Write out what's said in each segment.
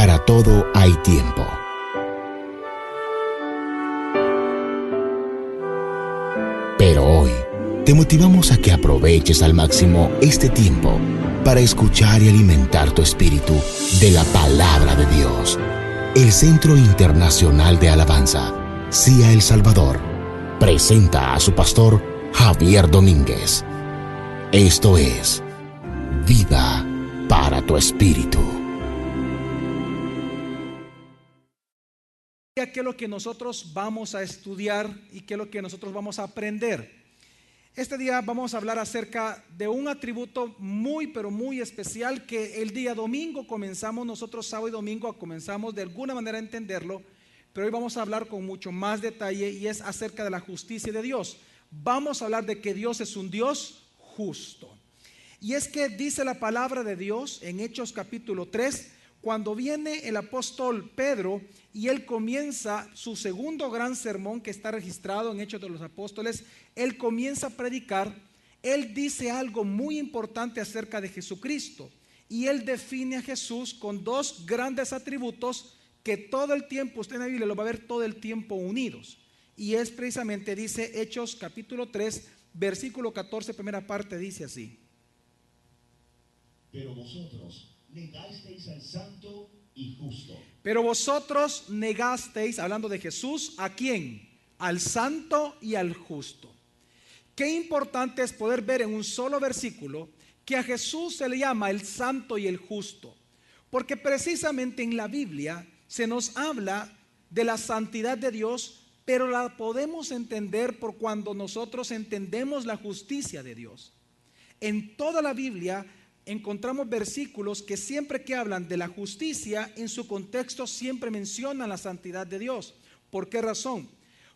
Para todo hay tiempo. Pero hoy te motivamos a que aproveches al máximo este tiempo para escuchar y alimentar tu espíritu de la palabra de Dios. El Centro Internacional de Alabanza, CIA El Salvador, presenta a su pastor Javier Domínguez. Esto es Vida para tu Espíritu. ¿Qué es lo que nosotros vamos a estudiar y qué es lo que nosotros vamos a aprender? Este día vamos a hablar acerca de un atributo muy pero muy especial que el día domingo comenzamos, nosotros sábado y domingo comenzamos de alguna manera a entenderlo, pero hoy vamos a hablar con mucho más detalle y es acerca de la justicia de Dios. Vamos a hablar de que Dios es un Dios justo. Y es que dice la palabra de Dios en Hechos capítulo 3, cuando viene el apóstol Pedro y él comienza su segundo gran sermón que está registrado en Hechos de los Apóstoles, él comienza a predicar, él dice algo muy importante acerca de Jesucristo y él define a Jesús con dos grandes atributos que todo el tiempo, usted en la Biblia lo va a ver todo el tiempo unidos, y es precisamente, dice Hechos capítulo 3, versículo 14, primera parte, dice así: Pero vosotros negasteis al santo y justo. Pero vosotros negasteis, hablando de Jesús, ¿a quién? Al santo y al justo. Qué importante es poder ver en un solo versículo que a Jesús se le llama el santo y el justo, porque precisamente en la Biblia se nos habla de la santidad de Dios, pero la podemos entender por cuando nosotros entendemos la justicia de Dios. En toda la Biblia encontramos versículos que siempre que hablan de la justicia, en su contexto siempre mencionan la santidad de Dios. ¿Por qué razón?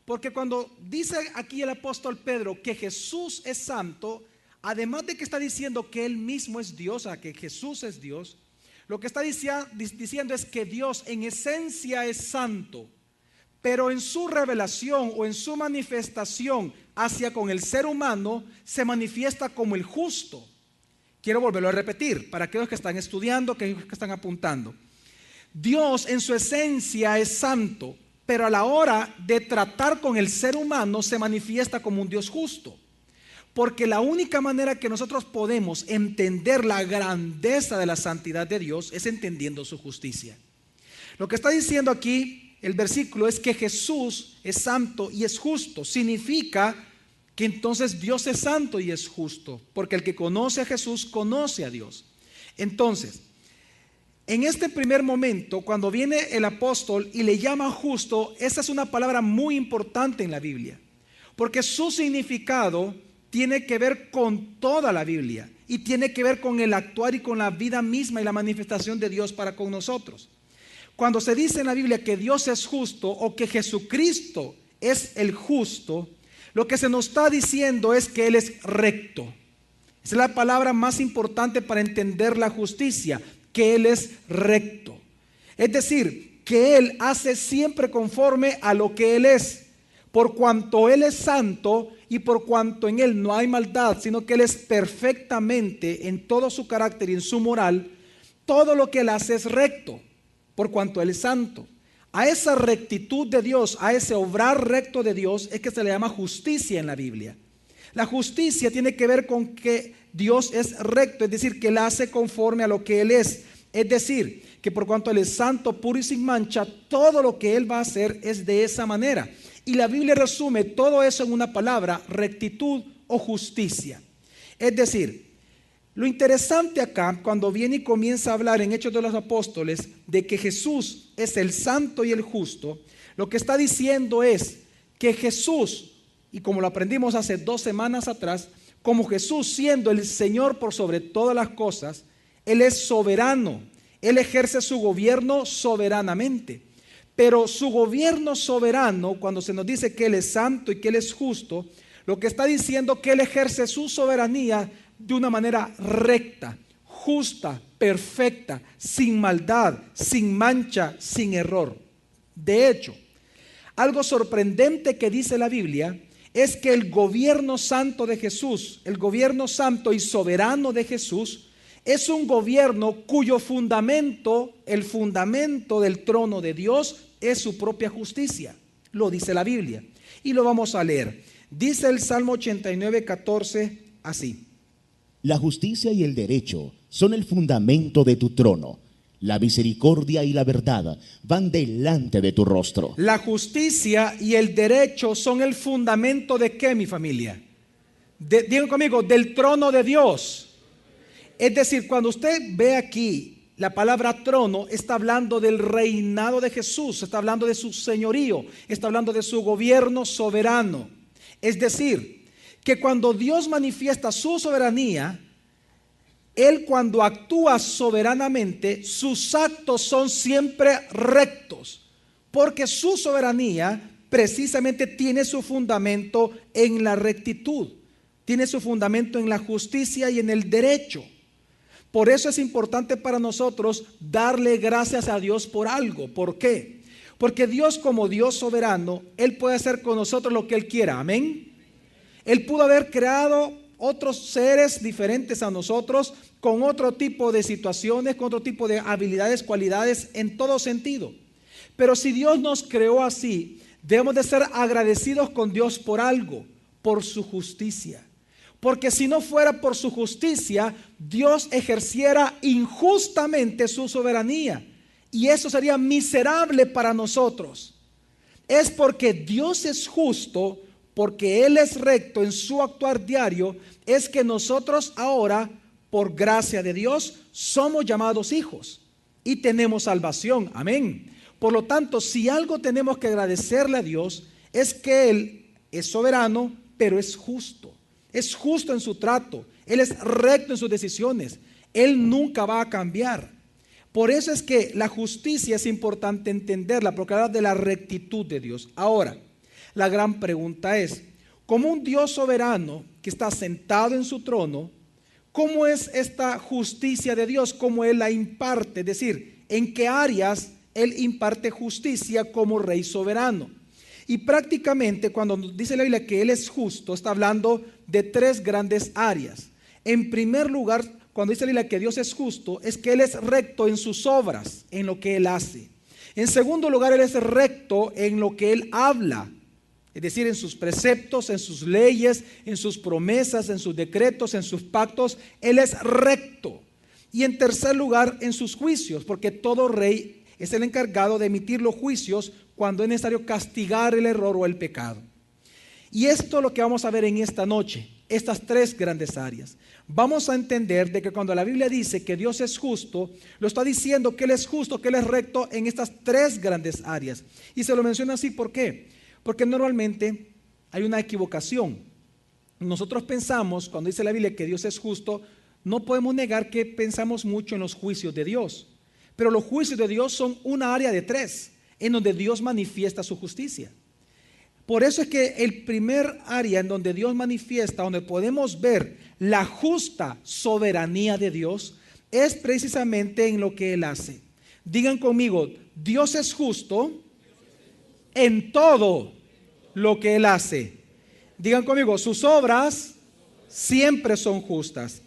Porque cuando dice aquí el apóstol Pedro que Jesús es santo, además de que está diciendo que Él mismo es Dios, o sea, que Jesús es Dios, lo que está diciendo es que Dios en esencia es santo, pero en su revelación o en su manifestación hacia con el ser humano se manifiesta como el justo. Quiero volverlo a repetir para aquellos que están estudiando, aquellos que están apuntando. Dios en su esencia es santo, pero a la hora de tratar con el ser humano se manifiesta como un Dios justo. Porque la única manera que nosotros podemos entender la grandeza de la santidad de Dios es entendiendo su justicia. Lo que está diciendo aquí el versículo es que Jesús es santo y es justo. Significa que entonces Dios es santo y es justo, porque el que conoce a Jesús conoce a Dios. Entonces, en este primer momento, cuando viene el apóstol y le llama justo, esa es una palabra muy importante en la Biblia, porque su significado tiene que ver con toda la Biblia y tiene que ver con el actuar y con la vida misma y la manifestación de Dios para con nosotros. Cuando se dice en la Biblia que Dios es justo o que Jesucristo es el justo, lo que se nos está diciendo es que Él es recto. Esa es la palabra más importante para entender la justicia, que Él es recto. Es decir, que Él hace siempre conforme a lo que Él es. Por cuanto Él es santo y por cuanto en Él no hay maldad, sino que Él es perfectamente en todo su carácter y en su moral, todo lo que Él hace es recto, por cuanto Él es santo. A esa rectitud de Dios, a ese obrar recto de Dios es que se le llama justicia en la Biblia. La justicia tiene que ver con que Dios es recto, es decir, que Él hace conforme a lo que Él es. Es decir, que por cuanto Él es santo, puro y sin mancha, todo lo que Él va a hacer es de esa manera. Y la Biblia resume todo eso en una palabra: rectitud o justicia. Es decir, lo interesante acá, cuando viene y comienza a hablar en Hechos de los Apóstoles de que Jesús es el santo y el justo, lo que está diciendo es que Jesús, y como lo aprendimos hace 2 semanas atrás, como Jesús siendo el Señor por sobre todas las cosas, Él es soberano, Él ejerce su gobierno soberanamente. Pero su gobierno soberano, cuando se nos dice que Él es santo y que Él es justo, lo que está diciendo que Él ejerce su soberanía de una manera recta, justa, perfecta, sin maldad, sin mancha, sin error. De hecho, algo sorprendente que dice la Biblia es que el gobierno santo de Jesús, el gobierno santo y soberano de Jesús, es un gobierno cuyo fundamento, el fundamento del trono de Dios, es su propia justicia. Lo dice la Biblia. Y lo vamos a leer. Dice el Salmo 89:14 así: La justicia y el derecho son el fundamento de tu trono. La misericordia y la verdad van delante de tu rostro. La justicia y el derecho son el fundamento de ¿qué, mi familia? Digan conmigo, del trono de Dios. Es decir, cuando usted ve aquí la palabra trono, está hablando del reinado de Jesús, está hablando de su señorío, está hablando de su gobierno soberano. Es decir, que cuando Dios manifiesta su soberanía, Él cuando actúa soberanamente, sus actos son siempre rectos, porque su soberanía precisamente tiene su fundamento en la rectitud, tiene su fundamento en la justicia y en el derecho. Por eso es importante para nosotros darle gracias a Dios por algo. ¿Por qué? Porque Dios, como Dios soberano, Él puede hacer con nosotros lo que Él quiera. Amén. Él pudo haber creado otros seres diferentes a nosotros, con otro tipo de situaciones, con otro tipo de habilidades, cualidades, en todo sentido. Pero si Dios nos creó así, debemos de ser agradecidos con Dios por algo, por su justicia. Porque si no fuera por su justicia, Dios ejerciera injustamente su soberanía. Y eso sería miserable para nosotros. Es porque Dios es justo, porque Él es recto en su actuar diario, es que nosotros ahora, por gracia de Dios, somos llamados hijos y tenemos salvación. Amén. Por lo tanto, si algo tenemos que agradecerle a Dios, es que Él es soberano, pero es justo. Es justo en su trato. Él es recto en sus decisiones. Él nunca va a cambiar. Por eso es que la justicia es importante entenderla, porque habla de la rectitud de Dios. Ahora, la gran pregunta es, como un Dios soberano que está sentado en su trono, ¿cómo es esta justicia de Dios? ¿Cómo Él la imparte? Es decir, ¿en qué áreas Él imparte justicia como Rey soberano? Y prácticamente cuando dice la Biblia que Él es justo, está hablando de tres grandes áreas. En primer lugar, cuando dice la Biblia que Dios es justo, es que Él es recto en sus obras, en lo que Él hace. En segundo lugar, Él es recto en lo que Él habla, es decir, en sus preceptos, en sus leyes, en sus promesas, en sus decretos, en sus pactos. Él es recto. Y en tercer lugar, en sus juicios, porque todo rey es el encargado de emitir los juicios cuando es necesario castigar el error o el pecado. Y esto es lo que vamos a ver en esta noche, estas tres grandes áreas. Vamos a entender de que cuando la Biblia dice que Dios es justo, lo está diciendo que Él es justo, que Él es recto en estas tres grandes áreas. Y se lo menciona así, ¿por qué? Porque normalmente hay una equivocación. Nosotros pensamos, cuando dice la Biblia que Dios es justo, no podemos negar que pensamos mucho en los juicios de Dios. Pero los juicios de Dios son una área de tres, en donde Dios manifiesta su justicia. Por eso es que el primer área en donde Dios manifiesta, donde podemos ver la justa soberanía de Dios, es precisamente en lo que Él hace. Digan conmigo, Dios es justo en todo lo que Él hace. Digan conmigo, sus obras siempre son justas.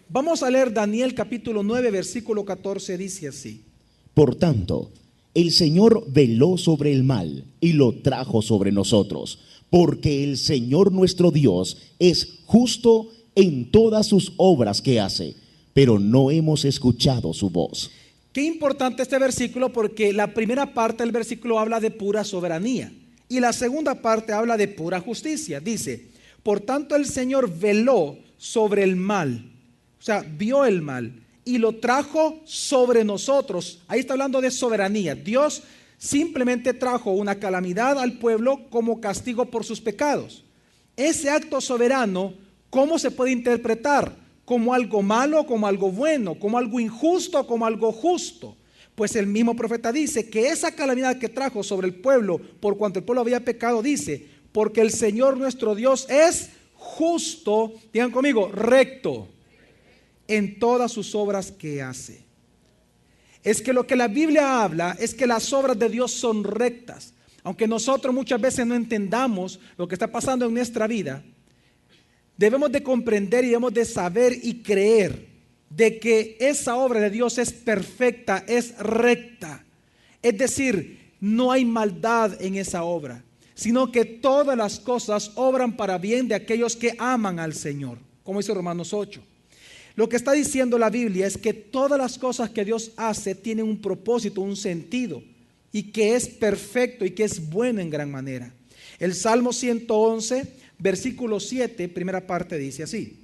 Vamos a leer Daniel capítulo 9, versículo 14, dice así. Por tanto, el Señor veló sobre el mal y lo trajo sobre nosotros, porque el Señor nuestro Dios es justo en todas sus obras que hace, pero no hemos escuchado su voz. Qué importante este versículo, porque la primera parte del versículo habla de pura soberanía y la segunda parte habla de pura justicia. Dice, por tanto el Señor veló sobre el mal, o sea, vio el mal y lo trajo sobre nosotros. Ahí está hablando de soberanía. Dios simplemente trajo una calamidad al pueblo como castigo por sus pecados. Ese acto soberano, ¿cómo se puede interpretar? ¿Como algo malo, como algo bueno, como algo injusto, como algo justo? Pues el mismo profeta dice que esa calamidad que trajo sobre el pueblo, por cuanto el pueblo había pecado, dice, porque el Señor nuestro Dios es justo, digan conmigo, recto en todas sus obras que hace. Es que lo que la Biblia habla es que las obras de Dios son rectas. Aunque nosotros muchas veces no entendamos lo que está pasando en nuestra vida, debemos de comprender y debemos de saber y creer de que esa obra de Dios es perfecta, es recta. Es decir, no hay maldad en esa obra, sino que todas las cosas obran para bien de aquellos que aman al Señor, como dice Romanos 8. Lo que está diciendo la Biblia es que todas las cosas que Dios hace tienen un propósito, un sentido, y que es perfecto y que es bueno en gran manera. El Salmo 111, versículo 7, primera parte dice así: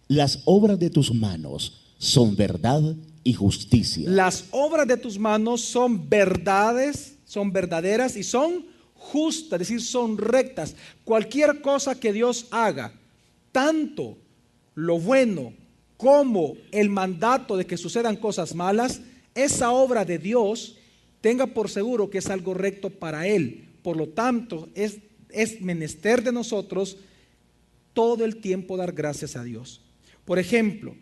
Las obras de tus manos son verdad y justicia. Las obras de tus manos son verdades, son verdaderas y son justas, es decir, son rectas. Cualquier cosa que Dios haga, tanto lo bueno como el mandato de que sucedan cosas malas, esa obra de Dios, tenga por seguro que es algo recto para Él. Por lo tanto, es menester de nosotros todo el tiempo dar gracias a Dios. Por ejemplo,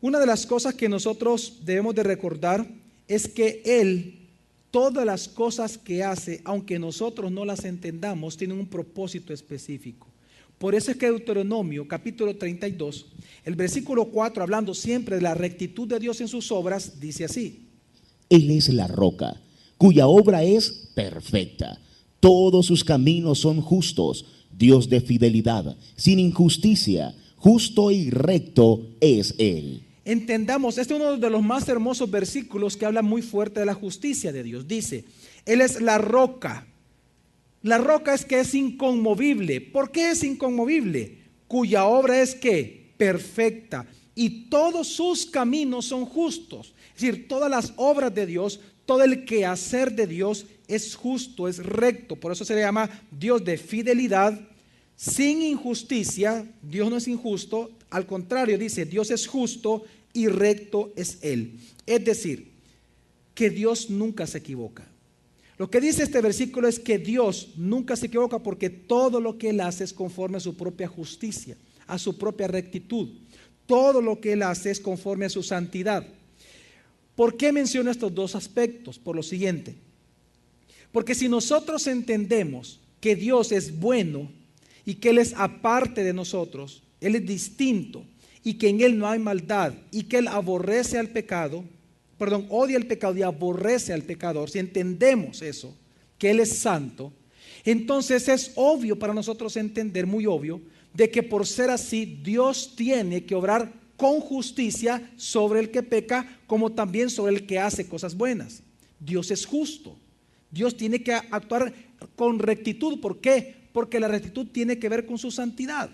una de las cosas que nosotros debemos de recordar es que Él, todas las cosas que hace, aunque nosotros no las entendamos, tienen un propósito específico. Por eso es que Deuteronomio capítulo 32, el versículo 4, hablando siempre de la rectitud de Dios en sus obras, dice así: Él es la roca, cuya obra es perfecta. Todos sus caminos son justos. Dios de fidelidad, sin injusticia, justo y recto es Él. Entendamos, este es uno de los más hermosos versículos que habla muy fuerte de la justicia de Dios. Dice, Él es la roca. La roca es que es inconmovible. ¿Por qué es inconmovible? Cuya obra es que perfecta y todos sus caminos son justos. Es decir, todas las obras de Dios, todo el quehacer de Dios es justo, es recto. Por eso se le llama Dios de fidelidad, sin injusticia. Dios no es injusto, al contrario, dice, Dios es justo y recto es Él. Es decir, que Dios nunca se equivoca. Lo que dice este versículo es que Dios nunca se equivoca porque todo lo que Él hace es conforme a su propia justicia, a su propia rectitud. Todo lo que Él hace es conforme a su santidad. ¿Por qué menciono estos dos aspectos? Por lo siguiente. Porque si nosotros entendemos que Dios es bueno y que Él es aparte de nosotros, Él es distinto y que en Él no hay maldad y que Él aborrece al pecado, odia el pecado y aborrece al pecador, si entendemos eso, que Él es santo, entonces es obvio para nosotros entender, muy obvio, de que por ser así, Dios tiene que obrar con justicia sobre el que peca, como también sobre el que hace cosas buenas. Dios es justo. Dios tiene que actuar con rectitud. ¿Por qué? Porque la rectitud tiene que ver con su santidad.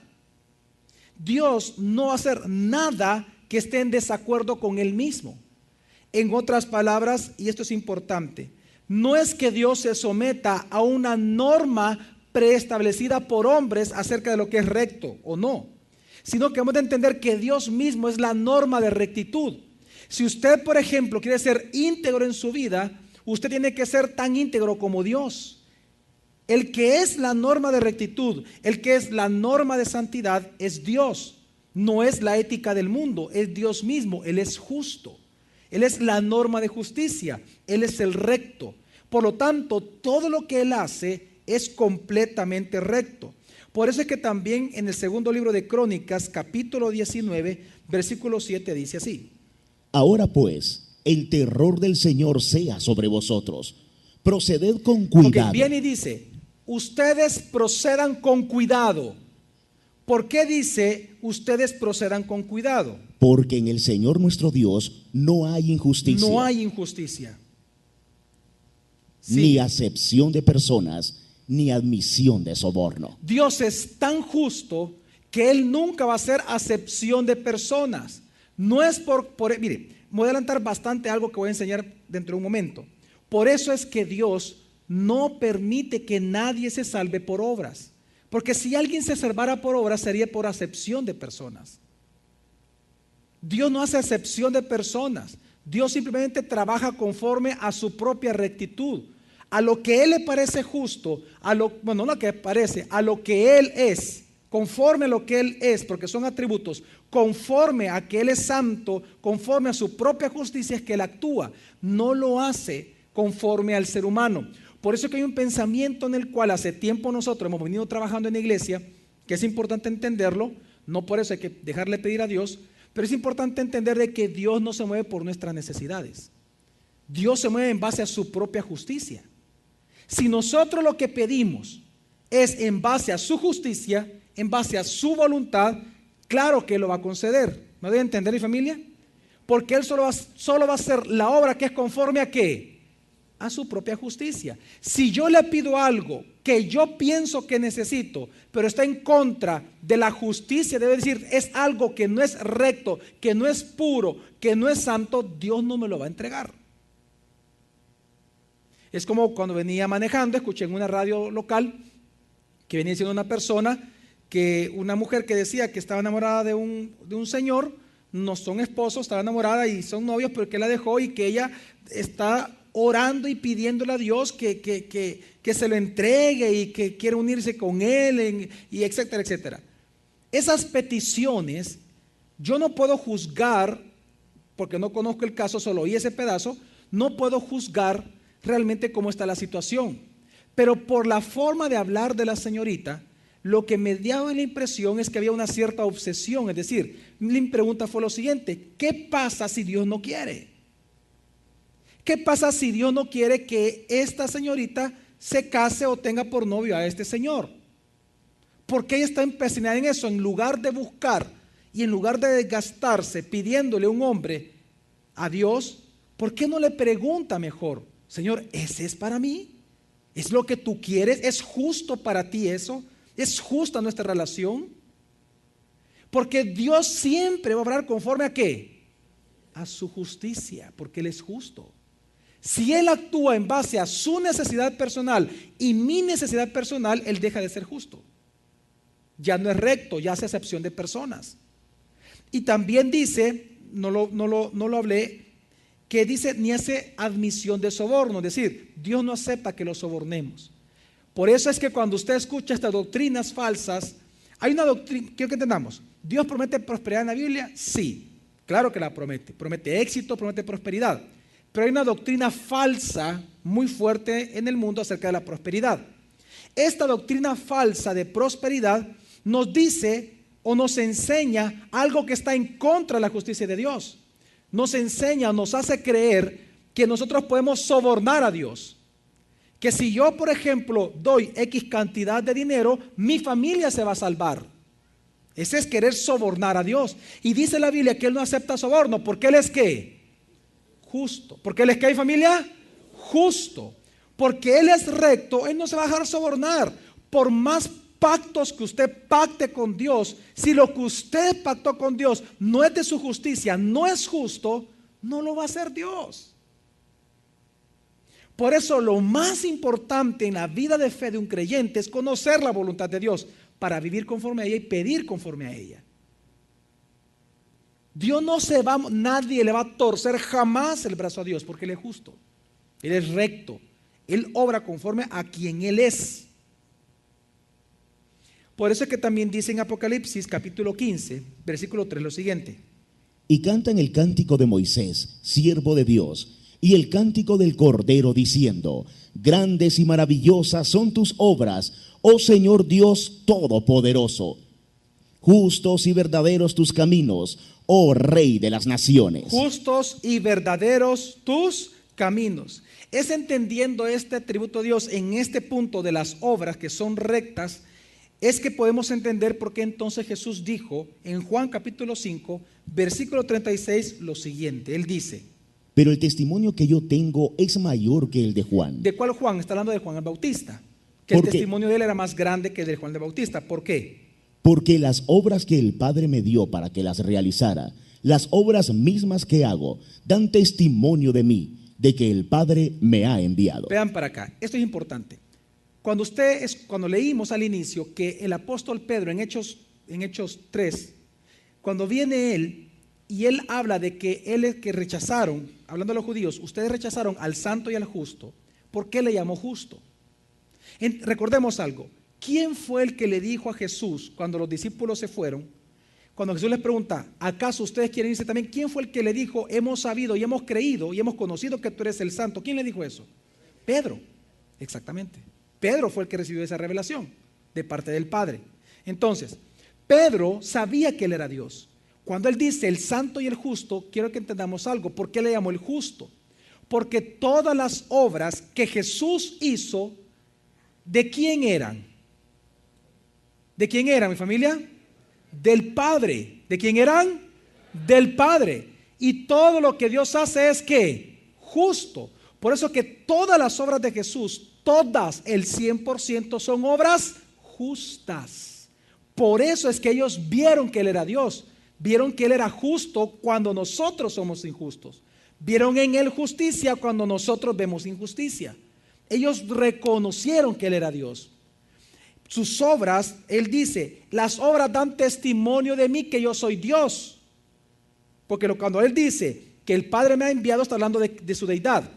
Dios no va a hacer nada que esté en desacuerdo con Él mismo. En otras palabras, y esto es importante, no es que Dios se someta a una norma preestablecida por hombres acerca de lo que es recto o no, sino que hemos de entender que Dios mismo es la norma de rectitud. Si usted, por ejemplo, quiere ser íntegro en su vida, usted tiene que ser tan íntegro como Dios. El que es la norma de rectitud, el que es la norma de santidad es Dios. No es la ética del mundo, es Dios mismo. Él es justo. Él es la norma de justicia. Él es el recto. Por lo tanto, todo lo que Él hace es completamente recto. Por eso es que también en el segundo libro de Crónicas, capítulo 19, versículo 7, dice así: Ahora pues, el terror del Señor sea sobre vosotros. Proceded con cuidado. Viene y dice, ustedes procedan con cuidado. ¿Por qué dice ustedes procedan con cuidado? Porque en el Señor nuestro Dios no hay injusticia. No hay injusticia. Sí. Ni acepción de personas, ni admisión de soborno. Dios es tan justo que Él nunca va a hacer acepción de personas. No es mire, me voy a adelantar bastante algo que voy a enseñar dentro de un momento. Por eso es que Dios no permite que nadie se salve por obras. Porque si alguien se salvara por obras, sería por acepción de personas. Dios no hace acepción de personas. Dios simplemente trabaja conforme a su propia rectitud. A lo que Él le parece justo, a lo que Él es, conforme a lo que Él es, porque son atributos, conforme a que Él es santo, conforme a su propia justicia es que Él actúa. No lo hace conforme al ser humano. Por eso que hay un pensamiento en el cual hace tiempo nosotros hemos venido trabajando en la iglesia, que es importante entenderlo, no por eso hay que dejarle pedir a Dios, Pero es importante entender de que Dios no se mueve por nuestras necesidades. Dios se mueve en base a su propia justicia. Si nosotros lo que pedimos es en base a su justicia, en base a su voluntad, claro que Él lo va a conceder. ¿Me debe entender, mi familia? Porque Él solo va a hacer la obra que es conforme a ¿qué? A su propia justicia. Si yo le pido algo que yo pienso que necesito, pero está en contra de la justicia, debe decir, es algo que no es recto, que no es puro, que no es santo, Dios no me lo va a entregar. Es como cuando venía manejando, escuché en una radio local que venía diciendo una persona, que una mujer que decía que estaba enamorada de un señor, no son esposos, estaba enamorada y son novios, pero que la dejó y que ella está orando y pidiéndole a Dios que se lo entregue y que quiere unirse con Él, y etcétera, etcétera. Esas peticiones, yo no puedo juzgar, porque no conozco el caso, solo oí ese pedazo, no puedo juzgar realmente cómo está la situación. Pero por la forma de hablar de la señorita, lo que me dio la impresión es que había una cierta obsesión. Es decir, mi pregunta fue lo siguiente: ¿qué pasa si Dios no quiere? ¿Qué pasa si Dios no quiere que esta señorita se case o tenga por novio a este señor? ¿Por qué ella está empecinada en eso? En lugar de buscar y en lugar de desgastarse pidiéndole a un hombre a Dios, ¿por qué no le pregunta mejor? Señor, ¿ese es para mí? ¿Es lo que tú quieres? ¿Es justo para ti eso? ¿Es justa nuestra relación? Porque Dios siempre va a obrar conforme a ¿qué? A su justicia, porque Él es justo. Si Él actúa en base a su necesidad personal y mi necesidad personal, Él deja de ser justo. Ya no es recto, ya hace acepción de personas. Y también dice, no lo hablé, que dice ni hace admisión de soborno. Es decir, Dios no acepta que lo sobornemos. Por eso es que cuando usted escucha estas doctrinas falsas, hay una doctrina, quiero que entendamos, ¿Dios promete prosperidad en la Biblia? Sí, claro que la promete. Promete éxito, promete prosperidad. Pero hay una doctrina falsa muy fuerte en el mundo acerca de la prosperidad. Esta doctrina falsa de prosperidad nos dice o nos enseña algo que está en contra de la justicia de Dios. Nos enseña, nos hace creer que nosotros podemos sobornar a Dios. Que si yo, por ejemplo, doy X cantidad de dinero, mi familia se va a salvar. Ese es querer sobornar a Dios. Y dice la Biblia que Él no acepta soborno, porque Él es ¿qué? Justo. ¿Porque Él es qué, familia? Justo. Porque Él es recto, Él no se va a dejar sobornar. Por más pactos que usted pacte con Dios, si lo que usted pactó con Dios no es de su justicia, no es justo, no lo va a hacer Dios. Por eso lo más importante en la vida de fe de un creyente es conocer la voluntad de Dios para vivir conforme a ella y pedir conforme a ella. Dios no se va, nadie le va a torcer jamás el brazo a Dios, porque Él es justo, Él es recto, Él obra conforme a quien Él es. Por eso es que también dice en Apocalipsis capítulo 15, versículo 3 lo siguiente: y cantan el cántico de Moisés, siervo de Dios, y el cántico del Cordero, diciendo: grandes y maravillosas son tus obras, oh Señor Dios Todopoderoso. Justos y verdaderos tus caminos, oh Rey de las naciones. Justos y verdaderos tus caminos. Es entendiendo este atributo de Dios en este punto de las obras que son rectas, es que podemos entender por qué entonces Jesús dijo en Juan capítulo 5, versículo 36 lo siguiente. Él dice: pero el testimonio que yo tengo es mayor que el de Juan. ¿De cuál Juan? Está hablando de Juan el Bautista. Que el testimonio de él era más grande que el de Juan el Bautista. ¿Por qué? Porque las obras que el Padre me dio para que las realizara, las obras mismas que hago, dan testimonio de mí, de que el Padre me ha enviado. Vean para acá, esto es importante. Cuando leímos al inicio que el apóstol Pedro en Hechos 3, cuando viene él y él habla de que él es que rechazaron, hablando a los judíos, ustedes rechazaron al santo y al justo, ¿por qué le llamó justo? Recordemos algo, ¿quién fue el que le dijo a Jesús cuando los discípulos se fueron? Cuando Jesús les pregunta, ¿acaso ustedes quieren irse también? ¿Quién fue el que le dijo, hemos sabido y hemos creído y hemos conocido que tú eres el santo? ¿Quién le dijo eso? Pedro, exactamente. Pedro fue el que recibió esa revelación de parte del Padre. Entonces, Pedro sabía que Él era Dios. Cuando él dice el santo y el justo, quiero que entendamos algo. ¿Por qué le llamó el justo? Porque todas las obras que Jesús hizo, ¿de quién eran? ¿De quién eran, mi familia? Del Padre. ¿De quién eran? Del Padre. Y todo lo que Dios hace es ¿qué? Justo. Por eso que todas las obras de Jesús, todas, el 100% son obras justas. Por eso es que ellos vieron que Él era Dios. Vieron que Él era justo cuando nosotros somos injustos. Vieron en Él justicia cuando nosotros vemos injusticia. Ellos reconocieron que Él era Dios. Sus obras, Él dice, las obras dan testimonio de mí que yo soy Dios. Porque cuando Él dice que el Padre me ha enviado, está hablando de su deidad.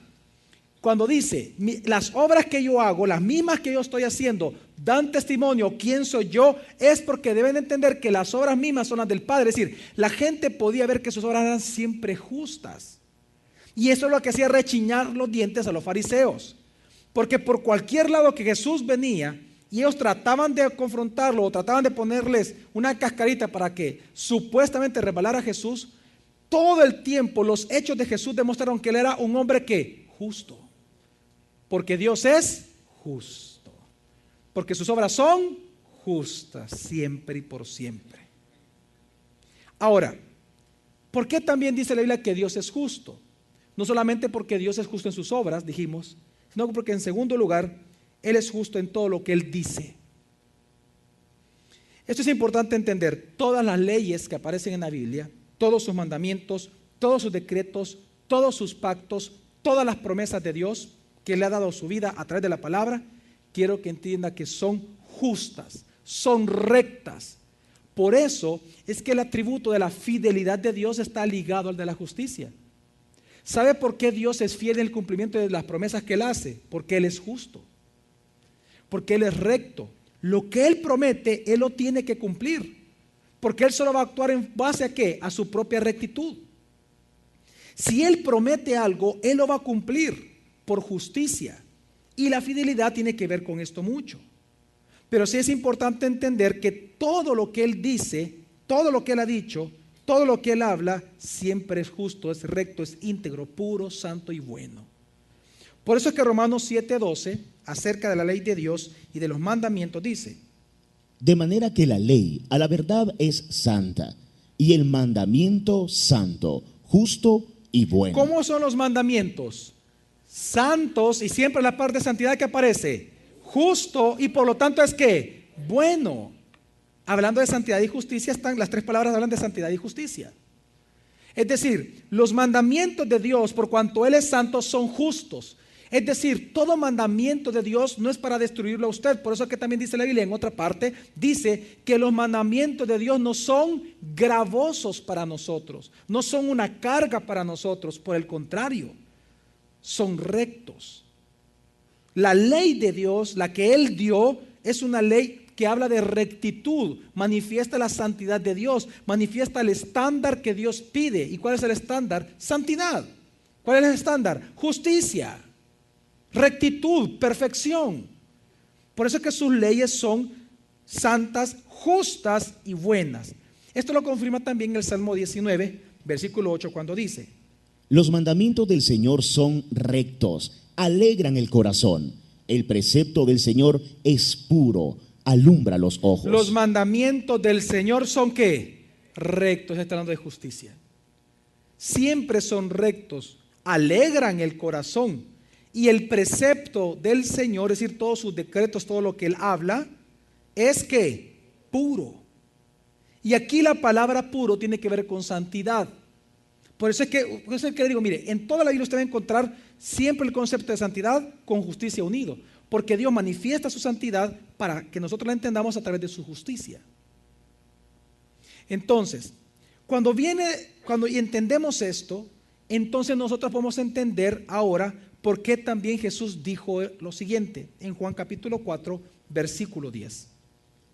Cuando dice, las obras que yo hago, las mismas que yo estoy haciendo, dan testimonio quién soy yo, es porque deben entender que las obras mismas son las del Padre. Es decir, la gente podía ver que sus obras eran siempre justas. Y eso es lo que hacía rechinar los dientes a los fariseos. Porque por cualquier lado que Jesús venía, y ellos trataban de confrontarlo o trataban de ponerles una cascarita para que supuestamente resbalara a Jesús, todo el tiempo los hechos de Jesús demostraron que Él era un hombre que justo. Porque Dios es justo. Porque sus obras son justas siempre y por siempre. Ahora, ¿por qué también dice la Biblia que Dios es justo? No solamente porque Dios es justo en sus obras, dijimos, sino porque en segundo lugar, Él es justo en todo lo que Él dice. Esto es importante entender. Todas las leyes que aparecen en la Biblia, todos sus mandamientos, todos sus decretos, todos sus pactos, todas las promesas de Dios que le ha dado a su vida a través de la palabra, quiero que entienda que son justas, son rectas. Por eso es que el atributo de la fidelidad de Dios está ligado al de la justicia. ¿Sabe por qué Dios es fiel en el cumplimiento de las promesas que Él hace? Porque Él es justo, porque Él es recto. Lo que Él promete, Él lo tiene que cumplir, porque Él solo va a actuar en base a ¿qué? A su propia rectitud. Si Él promete algo, Él lo va a cumplir por justicia. Y la fidelidad tiene que ver con esto mucho. Pero sí es importante entender que todo lo que Él dice, todo lo que Él ha dicho, todo lo que Él habla, siempre es justo, es recto, es íntegro, puro, santo y bueno. Por eso es que Romanos 7:12, acerca de la ley de Dios y de los mandamientos, dice: de manera que la ley a la verdad es santa, y el mandamiento santo, justo y bueno. ¿Cómo son los mandamientos? Santos, y siempre la parte de santidad que aparece, justo, y por lo tanto es que bueno. Hablando de santidad y justicia, las tres palabras hablan de santidad y justicia. Es decir, los mandamientos de Dios, por cuanto Él es santo, son justos. Es decir, todo mandamiento de Dios no es para destruirlo a usted. Por eso es que también dice la Biblia en otra parte, dice que los mandamientos de Dios no son gravosos para nosotros, no son una carga para nosotros, por el contrario, son rectos. La ley de Dios, la que Él dio, es una ley que habla de rectitud, manifiesta la santidad de Dios, manifiesta el estándar que Dios pide. ¿Y cuál es el estándar? Santidad. ¿Cuál es el estándar? Justicia, rectitud, perfección. Por eso es que sus leyes son santas, justas y buenas. Esto lo confirma también el Salmo 19, versículo 8, cuando dice: los mandamientos del Señor son rectos, alegran el corazón. El precepto del Señor es puro, alumbra los ojos. Los mandamientos del Señor son ¿qué? Rectos, está hablando de justicia. Siempre son rectos, alegran el corazón. Y el precepto del Señor, es decir, todos sus decretos, todo lo que Él habla, es ¿qué? Puro. Y aquí la palabra puro tiene que ver con santidad. Por eso es que le digo, mire, en toda la Biblia usted va a encontrar siempre el concepto de santidad con justicia unido. Porque Dios manifiesta su santidad para que nosotros la entendamos a través de su justicia. Entonces, cuando entendemos esto, entonces nosotros podemos entender ahora por qué también Jesús dijo lo siguiente en Juan capítulo 4, versículo 10.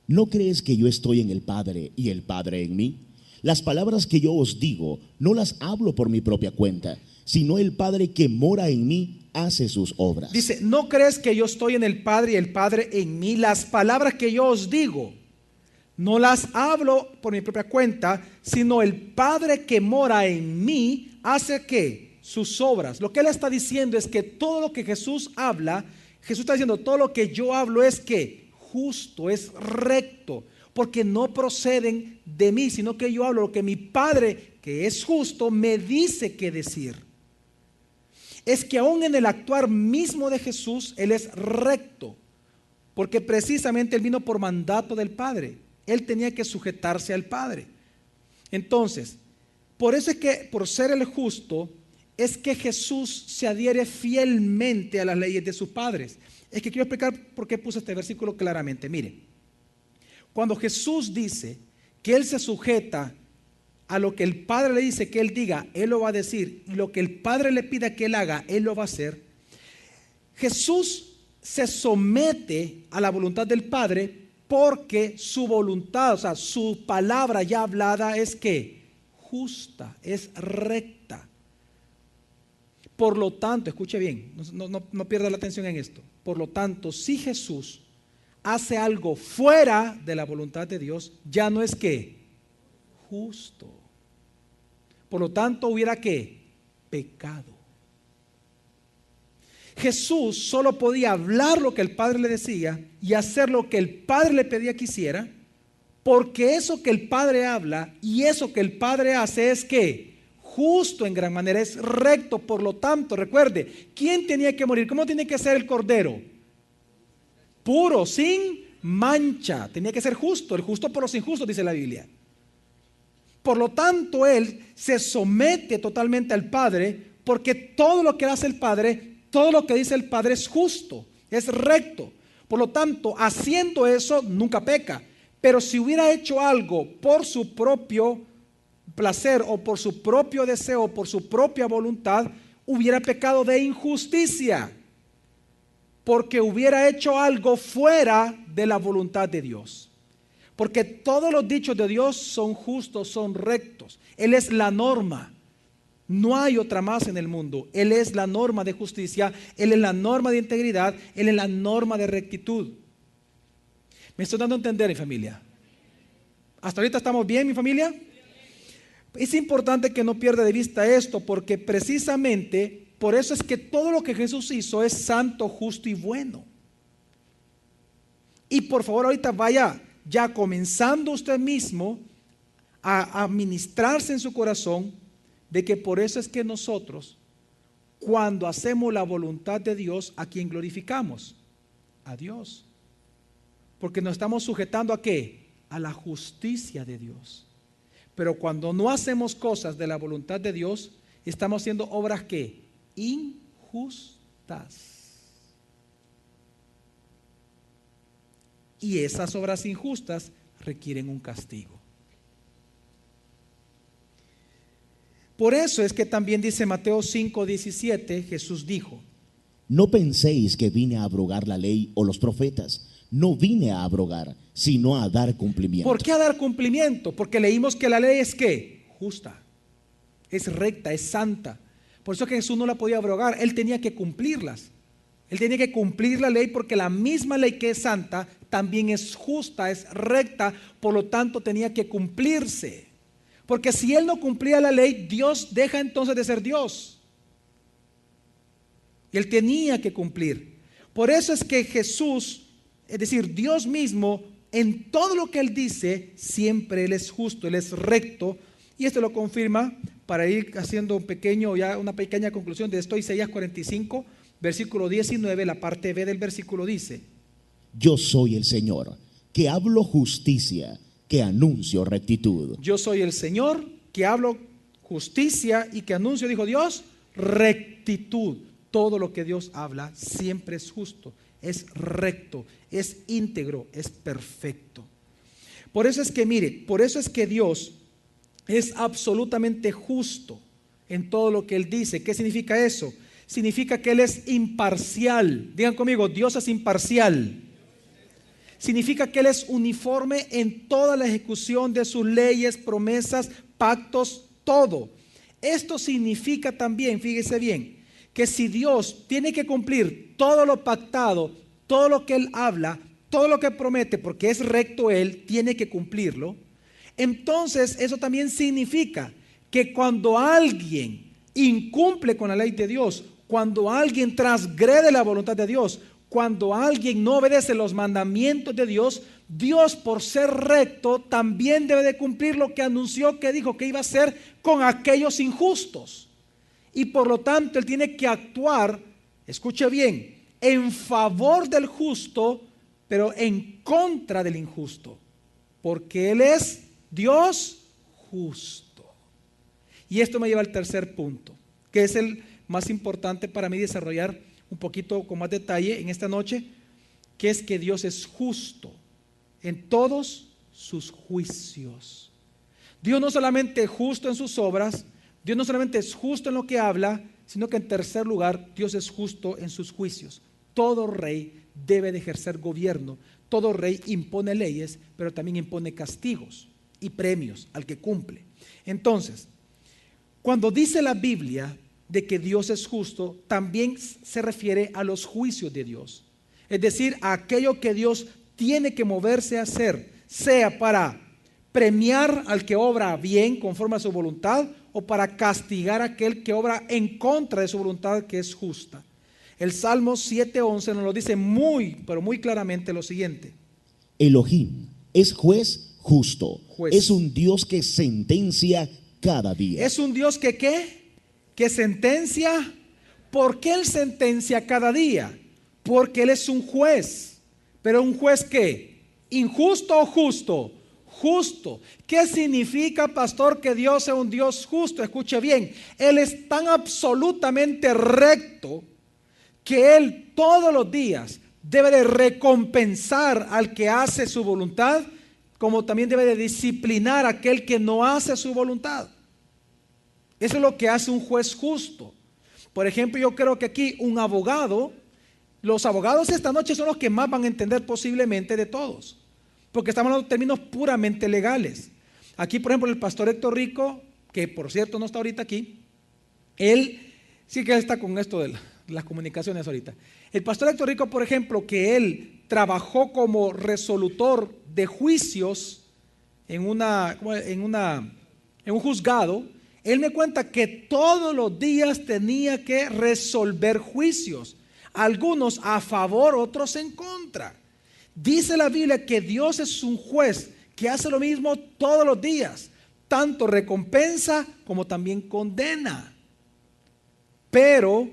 ¿No crees que yo estoy en el Padre y el Padre en mí? Las palabras que yo os digo no las hablo por mi propia cuenta, sino el Padre que mora en mí hace sus obras. Dice, ¿no crees que yo estoy en el Padre y el Padre en mí? Las palabras que yo os digo, No las hablo por mi propia cuenta, sino el Padre que mora en mí hace que sus obras. Lo que él está diciendo es que todo lo que Jesús habla, Jesús está diciendo, todo lo que yo hablo es que justo, es recto, porque no proceden de mí, sino que yo hablo lo que mi Padre, que es justo, me dice que decir. Es que aún en el actuar mismo de Jesús, Él es recto, porque precisamente Él vino por mandato del Padre. Él tenía que sujetarse al Padre. Entonces, por eso es que por ser el justo, es que Jesús se adhiere fielmente a las leyes de sus padres. Es que quiero explicar por qué puse este versículo claramente. Mire, cuando Jesús dice que Él se sujeta a lo que el Padre le dice que Él diga, Él lo va a decir, y lo que el Padre le pida que Él haga, Él lo va a hacer. Jesús se somete a la voluntad del Padre porque su voluntad, o sea, su palabra ya hablada es que justa, es recta. Por lo tanto, escuche bien, no pierda la atención en esto. Por lo tanto, si Jesús hace algo fuera de la voluntad de Dios, ya no es que justo. Por lo tanto, hubiera que pecado. Jesús solo podía hablar lo que el Padre le decía y hacer lo que el Padre le pedía que hiciera, porque eso que el Padre habla y eso que el Padre hace es que justo en gran manera, es recto. Por lo tanto, recuerde, ¿quién tenía que morir? ¿Cómo tiene que ser el cordero? Puro, sin mancha. Tenía que ser justo, el justo por los injustos, dice la Biblia. Por lo tanto, Él se somete totalmente al Padre, porque todo lo que hace el Padre, todo lo que dice el Padre es justo, es recto. Por lo tanto, haciendo eso, nunca peca. Pero si hubiera hecho algo por su propio placer o por su propio deseo, por su propia voluntad, hubiera pecado de injusticia, porque hubiera hecho algo fuera de la voluntad de Dios. Porque todos los dichos de Dios son justos, son rectos. Él es la norma. No hay otra más en el mundo. Él es la norma de justicia, Él es la norma de integridad, Él es la norma de rectitud. ¿Me estoy dando a entender, mi familia? ¿Hasta ahorita estamos bien, mi familia? Es importante que no pierda de vista esto, porque precisamente por eso es que todo lo que Jesús hizo es santo, justo y bueno. Y por favor, ahorita vaya ya comenzando usted mismo a ministrarse en su corazón de que por eso es que nosotros, cuando hacemos la voluntad de Dios, ¿a quién glorificamos? A Dios. Porque nos estamos sujetando ¿a qué? A la justicia de Dios. Pero cuando no hacemos cosas de la voluntad de Dios, estamos haciendo obras ¿qué? Injustas. Y esas obras injustas requieren un castigo. Por eso es que también dice Mateo 5:17, Jesús dijo: no penséis que vine a abrogar la ley o los profetas. No vine a abrogar, sino a dar cumplimiento. ¿Por qué a dar cumplimiento? Porque leímos que la ley es ¿qué? Justa, es recta, es santa. Por eso que Jesús no la podía abrogar, Él tenía que cumplirlas. Él tenía que cumplir la ley, porque la misma ley que es santa también es justa, es recta, por lo tanto tenía que cumplirse. Porque si Él no cumplía la ley, Dios deja entonces de ser Dios. Y Él tenía que cumplir. Por eso es que Jesús, es decir, Dios mismo, en todo lo que Él dice, siempre Él es justo, Él es recto. Y esto lo confirma, para ir haciendo una pequeña conclusión de esto, Isaías 45, versículo 19, la parte B del versículo dice: yo soy el Señor, que hablo justicia, que anuncio rectitud. Yo soy el Señor, que hablo justicia y que anuncio, dijo Dios, rectitud. Todo lo que Dios habla siempre es justo, es recto, es íntegro, es perfecto. Por eso es que, mire, por eso es que Dios es absolutamente justo en todo lo que Él dice. ¿Qué significa eso? Significa que Él es imparcial. Digan conmigo, Dios es imparcial. Significa que Él es uniforme en toda la ejecución de sus leyes, promesas, pactos, todo. Esto significa también, fíjese bien, que si Dios tiene que cumplir todo lo pactado, todo lo que Él habla, todo lo que promete, porque es recto Él, tiene que cumplirlo. Entonces eso también significa que cuando alguien incumple con la ley de Dios, cuando alguien transgrede la voluntad de Dios, cuando alguien no obedece los mandamientos de Dios, Dios, por ser recto, también debe de cumplir lo que anunció, que dijo que iba a hacer con aquellos injustos. Y por lo tanto Él tiene que actuar, escuche bien, en favor del justo, pero en contra del injusto, porque Él es Dios justo. Y esto me lleva al tercer punto, que es el más importante para mí desarrollar un poquito con más detalle en esta noche, que es que Dios es justo en todos sus juicios. Dios no solamente es justo en sus obras, Dios no solamente es justo en lo que habla, sino que en tercer lugar, Dios es justo en sus juicios. Todo rey debe de ejercer gobierno, todo rey impone leyes, pero también impone castigos y premios al que cumple. Entonces, cuando dice la Biblia de que Dios es justo, también se refiere a los juicios de Dios. Es decir, a aquello que Dios tiene que moverse a hacer, sea para premiar al que obra bien conforme a su voluntad o para castigar a aquel que obra en contra de su voluntad, que es justa. El Salmo 7:11 nos lo dice muy, pero muy claramente lo siguiente. Elohim es juez justo, Juez. es un Dios que sentencia cada día. Es un Dios que ¿qué? Que sentencia. ¿Por qué Él sentencia cada día? Porque Él es un juez. Pero un juez ¿qué? ¿Injusto o justo? Justo. ¿Qué significa, pastor, que Dios sea un Dios justo? Escuche bien, Él es tan absolutamente recto que Él todos los días debe de recompensar al que hace su voluntad, como también debe de disciplinar a aquel que no hace su voluntad. Eso es lo que hace un juez justo. Por ejemplo, yo creo que aquí un abogado, los abogados esta noche son los que más van a entender posiblemente de todos, porque estamos hablando de términos puramente legales. Aquí, por ejemplo, el pastor Héctor Rico, que por cierto no está ahorita aquí, él sí que está con esto de las comunicaciones ahorita. El pastor Héctor Rico, por ejemplo, que él trabajó como resolutor de juicios en un juzgado, él me cuenta que todos los días tenía que resolver juicios, algunos a favor, otros en contra. Dice la Biblia que Dios es un juez que hace lo mismo todos los días, tanto recompensa como también condena. Pero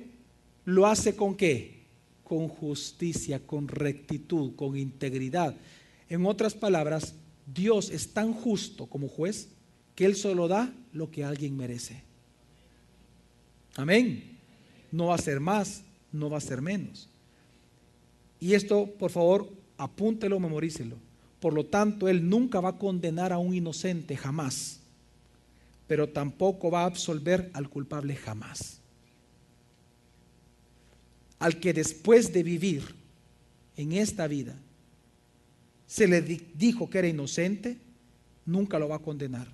lo hace ¿con qué? Con justicia, con rectitud, con integridad. En otras palabras, Dios es tan justo como juez que Él solo da lo que alguien merece. Amén. No va a ser más, no va a ser menos. Y esto, por favor, apúntelo, memorícelo. Por lo tanto, Él nunca va a condenar a un inocente, jamás. Pero tampoco va a absolver al culpable, jamás. Al que después de vivir en esta vida se le dijo que era inocente, nunca lo va a condenar.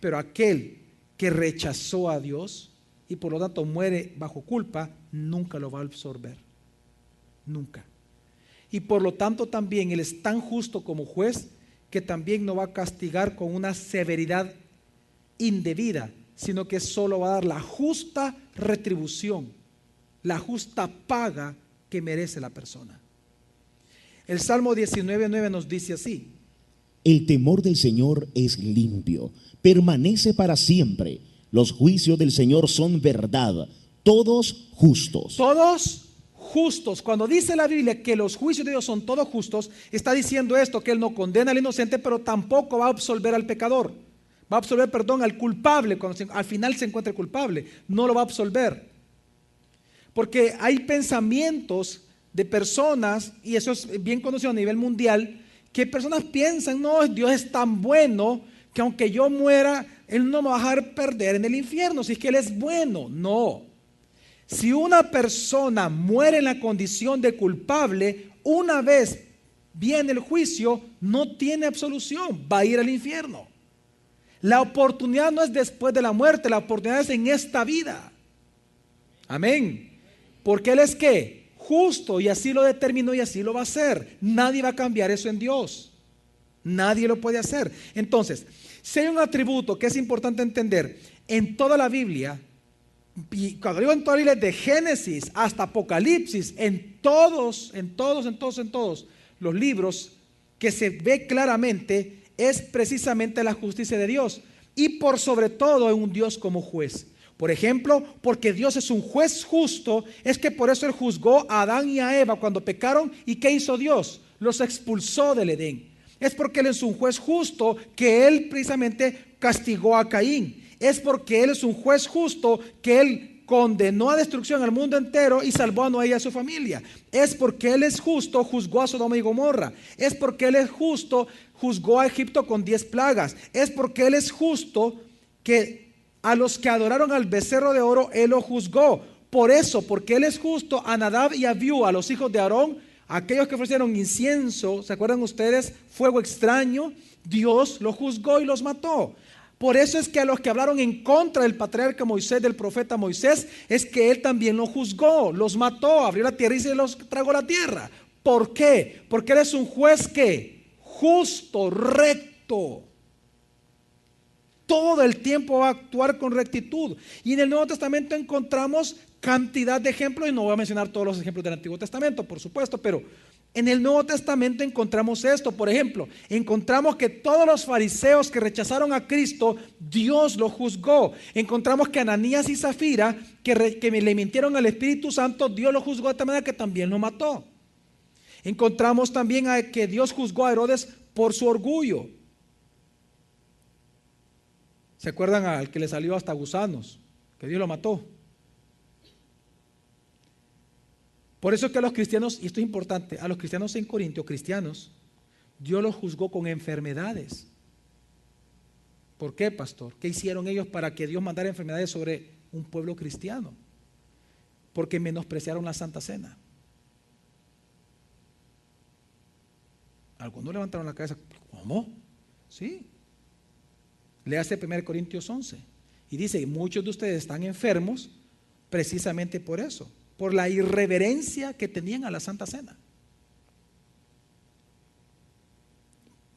Pero aquel que rechazó a Dios y por lo tanto muere bajo culpa, nunca lo va a absorber. Nunca. Y por lo tanto también Él es tan justo como juez que también no va a castigar con una severidad indebida, sino que solo va a dar la justa retribución, la justa paga que merece la persona. El Salmo 19:9 nos dice así: El temor del Señor es limpio, permanece para siempre. Los juicios del Señor son verdad, todos justos. Todos justos. Cuando dice la Biblia que los juicios de Dios son todos justos, está diciendo esto, que Él no condena al inocente, pero tampoco va a absolver al pecador. Va a absolver, perdón, al culpable, cuando al final se encuentre culpable, no lo va a absolver. Porque hay pensamientos de personas, y eso es bien conocido a nivel mundial, que personas piensan, no, Dios es tan bueno que aunque yo muera, Él no me va a dejar perder en el infierno, si es que Él es bueno. No. Si una persona muere en la condición de culpable, una vez viene el juicio, no tiene absolución, va a ir al infierno. La oportunidad no es después de la muerte, la oportunidad es en esta vida. Amén. Porque Él es ¿qué? justo y así lo determinó y así lo va a hacer. Nadie va a cambiar eso en Dios. Nadie lo puede hacer. Entonces, si hay un atributo que es importante entender en toda la Biblia, y cuando digo en toda la Biblia, de Génesis hasta Apocalipsis, en todos los libros que se ve claramente, es precisamente la justicia de Dios. Y por sobre todo en un Dios como juez. Por ejemplo, porque Dios es un juez justo, es que por eso Él juzgó a Adán y a Eva cuando pecaron. ¿Y qué hizo Dios? Los expulsó del Edén. Es porque Él es un juez justo que Él precisamente castigó a Caín. Es porque Él es un juez justo que Él condenó a destrucción al mundo entero y salvó a Noé y a su familia. Es porque Él es justo, juzgó a Sodoma y Gomorra. Es porque Él es justo, juzgó a Egipto con 10 plagas. Es porque Él es justo que a los que adoraron al becerro de oro, Él lo juzgó. Por eso, porque Él es justo, a Nadab y a Abiú, a los hijos de Aarón, aquellos que ofrecieron incienso, ¿se acuerdan ustedes? Fuego extraño, Dios los juzgó y los mató. Por eso es que a los que hablaron en contra del patriarca Moisés, del profeta Moisés, es que Él también los juzgó, los mató, abrió la tierra y se los tragó la tierra. ¿Por qué? Porque Él es un juez que justo, recto. Todo el tiempo va a actuar con rectitud. Y en el Nuevo Testamento encontramos cantidad de ejemplos, y no voy a mencionar todos los ejemplos del Antiguo Testamento, por supuesto, pero en el Nuevo Testamento encontramos esto. Por ejemplo, encontramos que todos los fariseos que rechazaron a Cristo, Dios los juzgó. Encontramos que Ananías y Zafira, que le mintieron al Espíritu Santo, Dios los juzgó de tal manera que también lo mató. Encontramos también que Dios juzgó a Herodes por su orgullo. ¿Se acuerdan al que le salió hasta gusanos? Que Dios lo mató. Por eso es que a los cristianos, y esto es importante, a los cristianos en Corintio, cristianos, Dios los juzgó con enfermedades. ¿Por qué, pastor? ¿Qué hicieron ellos para que Dios mandara enfermedades sobre un pueblo cristiano? Porque menospreciaron la Santa Cena. Algunos levantaron la cabeza. ¿Cómo? Sí. Léase 1 Corintios 11 y dice: muchos de ustedes están enfermos precisamente por eso, por la irreverencia que tenían a la Santa Cena.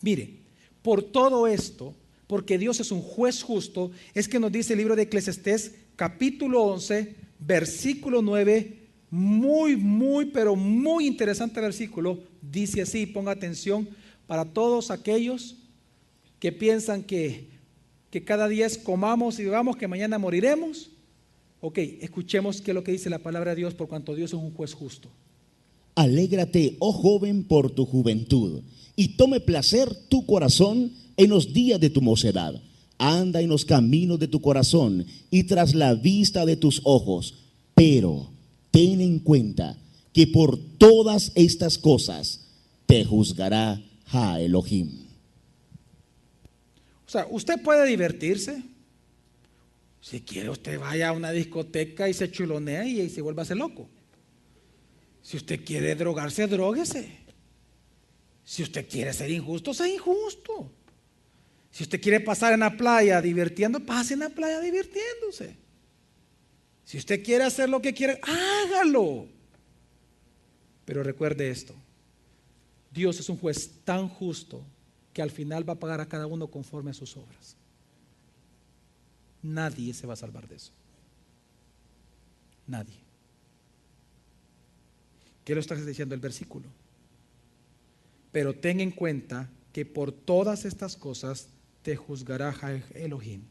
Mire, por todo esto, porque Dios es un juez justo, es que nos dice el libro de Eclesiastés capítulo 11 versículo 9, pero muy interesante versículo. Dice así, ponga atención, para todos aquellos que piensan que cada día comamos y bebamos, que mañana moriremos. Ok, escuchemos qué es lo que dice la palabra de Dios, por cuanto Dios es un juez justo. Alégrate, oh joven, por tu juventud, y tome placer tu corazón en los días de tu mocedad. Anda en los caminos de tu corazón y tras la vista de tus ojos. Pero ten en cuenta que por todas estas cosas te juzgará Ja Elohim. O sea, usted puede divertirse. Si quiere, usted vaya a una discoteca y se chulonea y se vuelve a hacer loco. Si usted quiere drogarse, dróguese. Si usted quiere ser injusto, sea injusto. Si usted quiere pasar en la playa divirtiendo, pase en la playa divirtiéndose. Si usted quiere hacer lo que quiere, hágalo. Pero recuerde esto: Dios es un juez tan justo que al final va a pagar a cada uno conforme a sus obras. Nadie se va a salvar de eso. Nadie. ¿Qué lo está diciendo el versículo? Pero ten en cuenta que por todas estas cosas te juzgará Ja Elohim.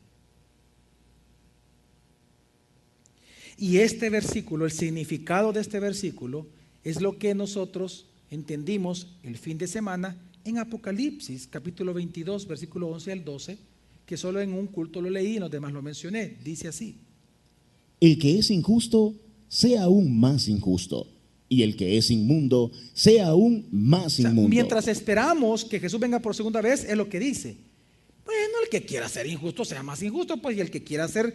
Y este versículo, el significado de este versículo, es lo que nosotros entendimos el fin de semana en Apocalipsis, capítulo 22, versículo 11 al 12, que solo en un culto lo leí y en los demás lo mencioné. Dice así: el que es injusto, sea aún más injusto, y el que es inmundo, sea aún más inmundo. Mientras esperamos que Jesús venga por segunda vez, es lo que dice. Bueno, el que quiera ser injusto, sea más injusto, pues, y el que quiera ser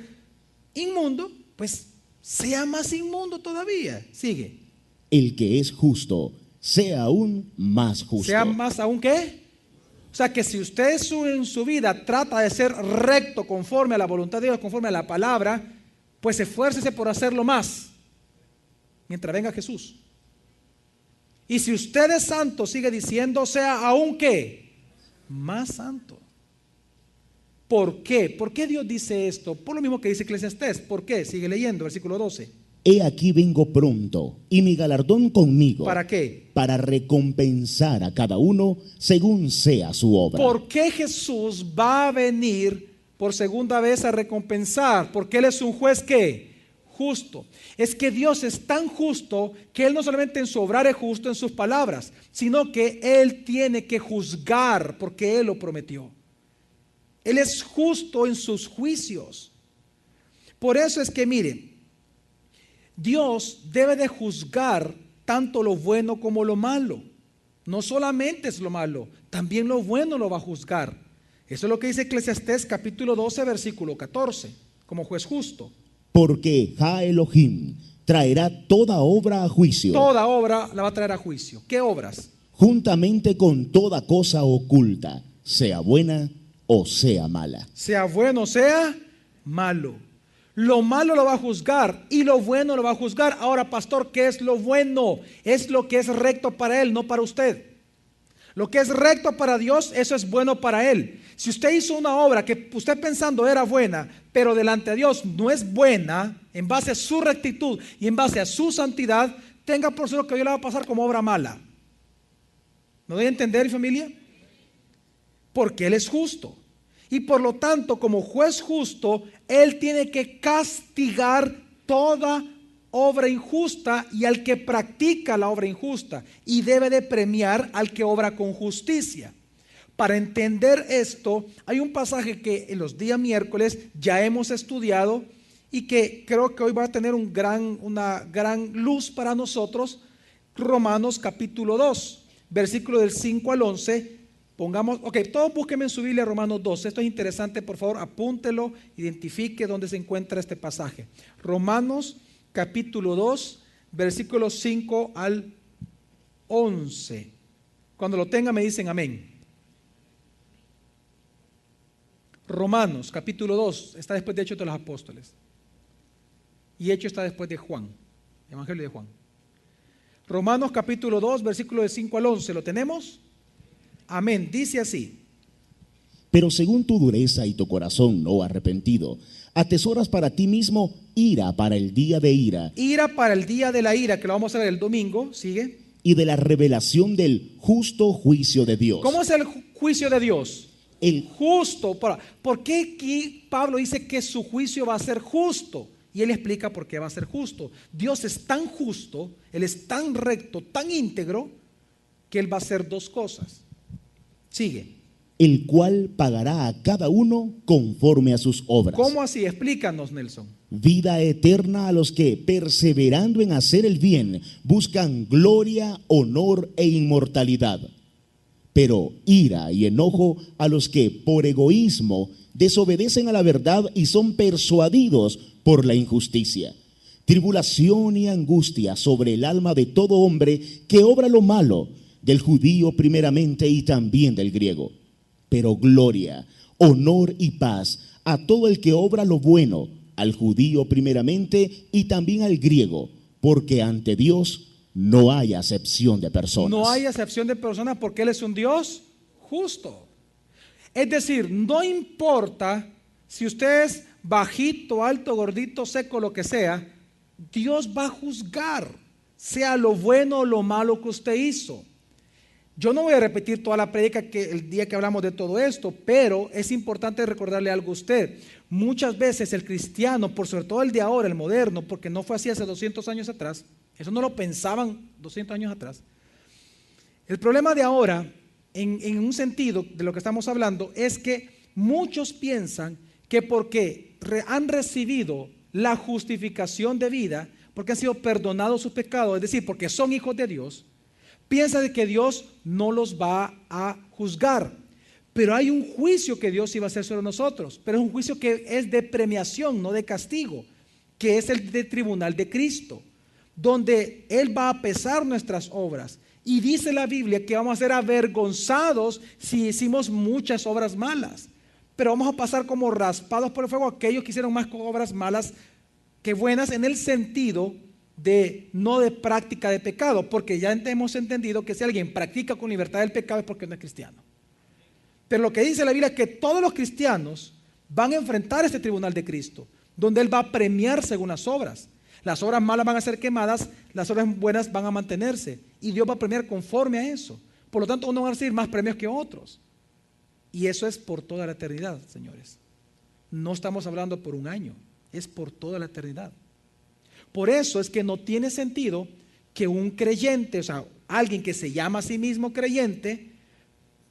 inmundo, pues, sea más inmundo todavía. Sigue. El que es justo, sea aún más justo. ¿Sea más aún qué? O sea, que si usted en su vida trata de ser recto conforme a la voluntad de Dios, conforme a la palabra, pues esfuércese por hacerlo más mientras venga Jesús. Y si usted es santo, sigue diciendo, sea aún ¿qué? Más santo. ¿Por qué? ¿Por qué Dios dice esto? Por lo mismo que dice Eclesiastés. ¿Por qué? Sigue leyendo, versículo 12. He aquí vengo pronto, y mi galardón conmigo. ¿Para qué? Para recompensar a cada uno según sea su obra. ¿Por qué Jesús va a venir por segunda vez a recompensar? Porque Él es un juez ¿qué? Justo. Es que Dios es tan justo que Él no solamente en su obrar es justo en sus palabras, sino que Él tiene que juzgar porque Él lo prometió. Él es justo en sus juicios. Por eso es que miren, Dios debe de juzgar tanto lo bueno como lo malo. No solamente es lo malo, también lo bueno lo va a juzgar. Eso es lo que dice Eclesiastés capítulo 12 versículo 14, como juez justo. Porque Ja Elohim traerá toda obra a juicio. Toda obra la va a traer a juicio. ¿Qué obras? Juntamente con toda cosa oculta, sea buena o sea mala. Sea bueno, sea malo. Lo malo lo va a juzgar y lo bueno lo va a juzgar. Ahora, pastor, ¿qué es lo bueno? Es lo que es recto para Él, no para usted. Lo que es recto para Dios, eso es bueno para Él. Si usted hizo una obra que usted pensando era buena, pero delante de Dios no es buena, en base a su rectitud y en base a su santidad, tenga por seguro que Dios le va a pasar como obra mala. ¿Me doy a entender, familia? Porque Él es justo. Y por lo tanto, como juez justo, Él tiene que castigar toda obra injusta y al que practica la obra injusta. Y debe de premiar al que obra con justicia. Para entender esto, hay un pasaje que en los días miércoles ya hemos estudiado y que creo que hoy va a tener una gran luz para nosotros. Romanos capítulo 2, versículo del 5 al 11. Pongamos, todos búsquenme en su Biblia Romanos 2. Esto es interesante, por favor, apúntelo, identifique dónde se encuentra este pasaje. Romanos capítulo 2, versículos 5 al 11. Cuando lo tenga me dicen amén. Romanos capítulo 2 está después de Hechos de los Apóstoles. Y Hechos está después de Juan, Evangelio de Juan. Romanos capítulo 2, versículos de 5 al 11. ¿Lo tenemos? Amén. Dice así. Pero según tu dureza y tu corazón no arrepentido, atesoras para ti mismo ira para el día de ira. Ira para el día de la ira, que lo vamos a ver el domingo. Sigue. Y de la revelación del justo juicio de Dios. ¿Cómo es el juicio de Dios? El justo. ¿Por qué aquí Pablo dice que su juicio va a ser justo? Y él explica por qué va a ser justo. Dios es tan justo, Él es tan recto, tan íntegro, que Él va a hacer dos cosas. Sigue. El cual pagará a cada uno conforme a sus obras. ¿Cómo así? Explícanos, Nelson. Vida eterna a los que, perseverando en hacer el bien, buscan gloria, honor e inmortalidad. Pero ira y enojo a los que, por egoísmo, desobedecen a la verdad y son persuadidos por la injusticia. Tribulación y angustia sobre el alma de todo hombre que obra lo malo, del judío primeramente y también del griego. Pero gloria, honor y paz a todo el que obra lo bueno, al judío primeramente y también al griego, porque ante Dios no hay acepción de personas. No hay acepción de personas porque Él es un Dios justo. Es decir, no importa si usted es bajito, alto, gordito, seco, lo que sea, Dios va a juzgar, sea lo bueno o lo malo que usted hizo. Yo no voy a repetir toda la prédica que el día que hablamos de todo esto, pero es importante recordarle algo a usted. Muchas veces el cristiano, por sobre todo el de ahora, el moderno, porque no fue así hace 200 años atrás, eso no lo pensaban 200 años atrás. El problema de ahora, en un sentido de lo que estamos hablando, es que muchos piensan que porque han recibido la justificación de vida, porque han sido perdonados sus pecados, es decir, porque son hijos de Dios, piensa de que Dios no los va a juzgar. Pero hay un juicio que Dios iba a hacer sobre nosotros, pero es un juicio que es de premiación, no de castigo, que es el de tribunal de Cristo, donde Él va a pesar nuestras obras. Y dice la Biblia que vamos a ser avergonzados si hicimos muchas obras malas, pero vamos a pasar como raspados por el fuego aquellos que hicieron más obras malas que buenas, en el sentido no de práctica de pecado, porque ya hemos entendido que si alguien practica con libertad el pecado es porque no es cristiano. Pero lo que dice la Biblia es que todos los cristianos van a enfrentar este tribunal de Cristo, donde Él va a premiar según las obras. Las obras malas van a ser quemadas, las obras buenas van a mantenerse, y Dios va a premiar conforme a eso. Por lo tanto, unos van a recibir más premios que otros. Y eso es por toda la eternidad, señores. No estamos hablando por un año, es por toda la eternidad. Por eso es que no tiene sentido que un creyente, o sea, alguien que se llama a sí mismo creyente,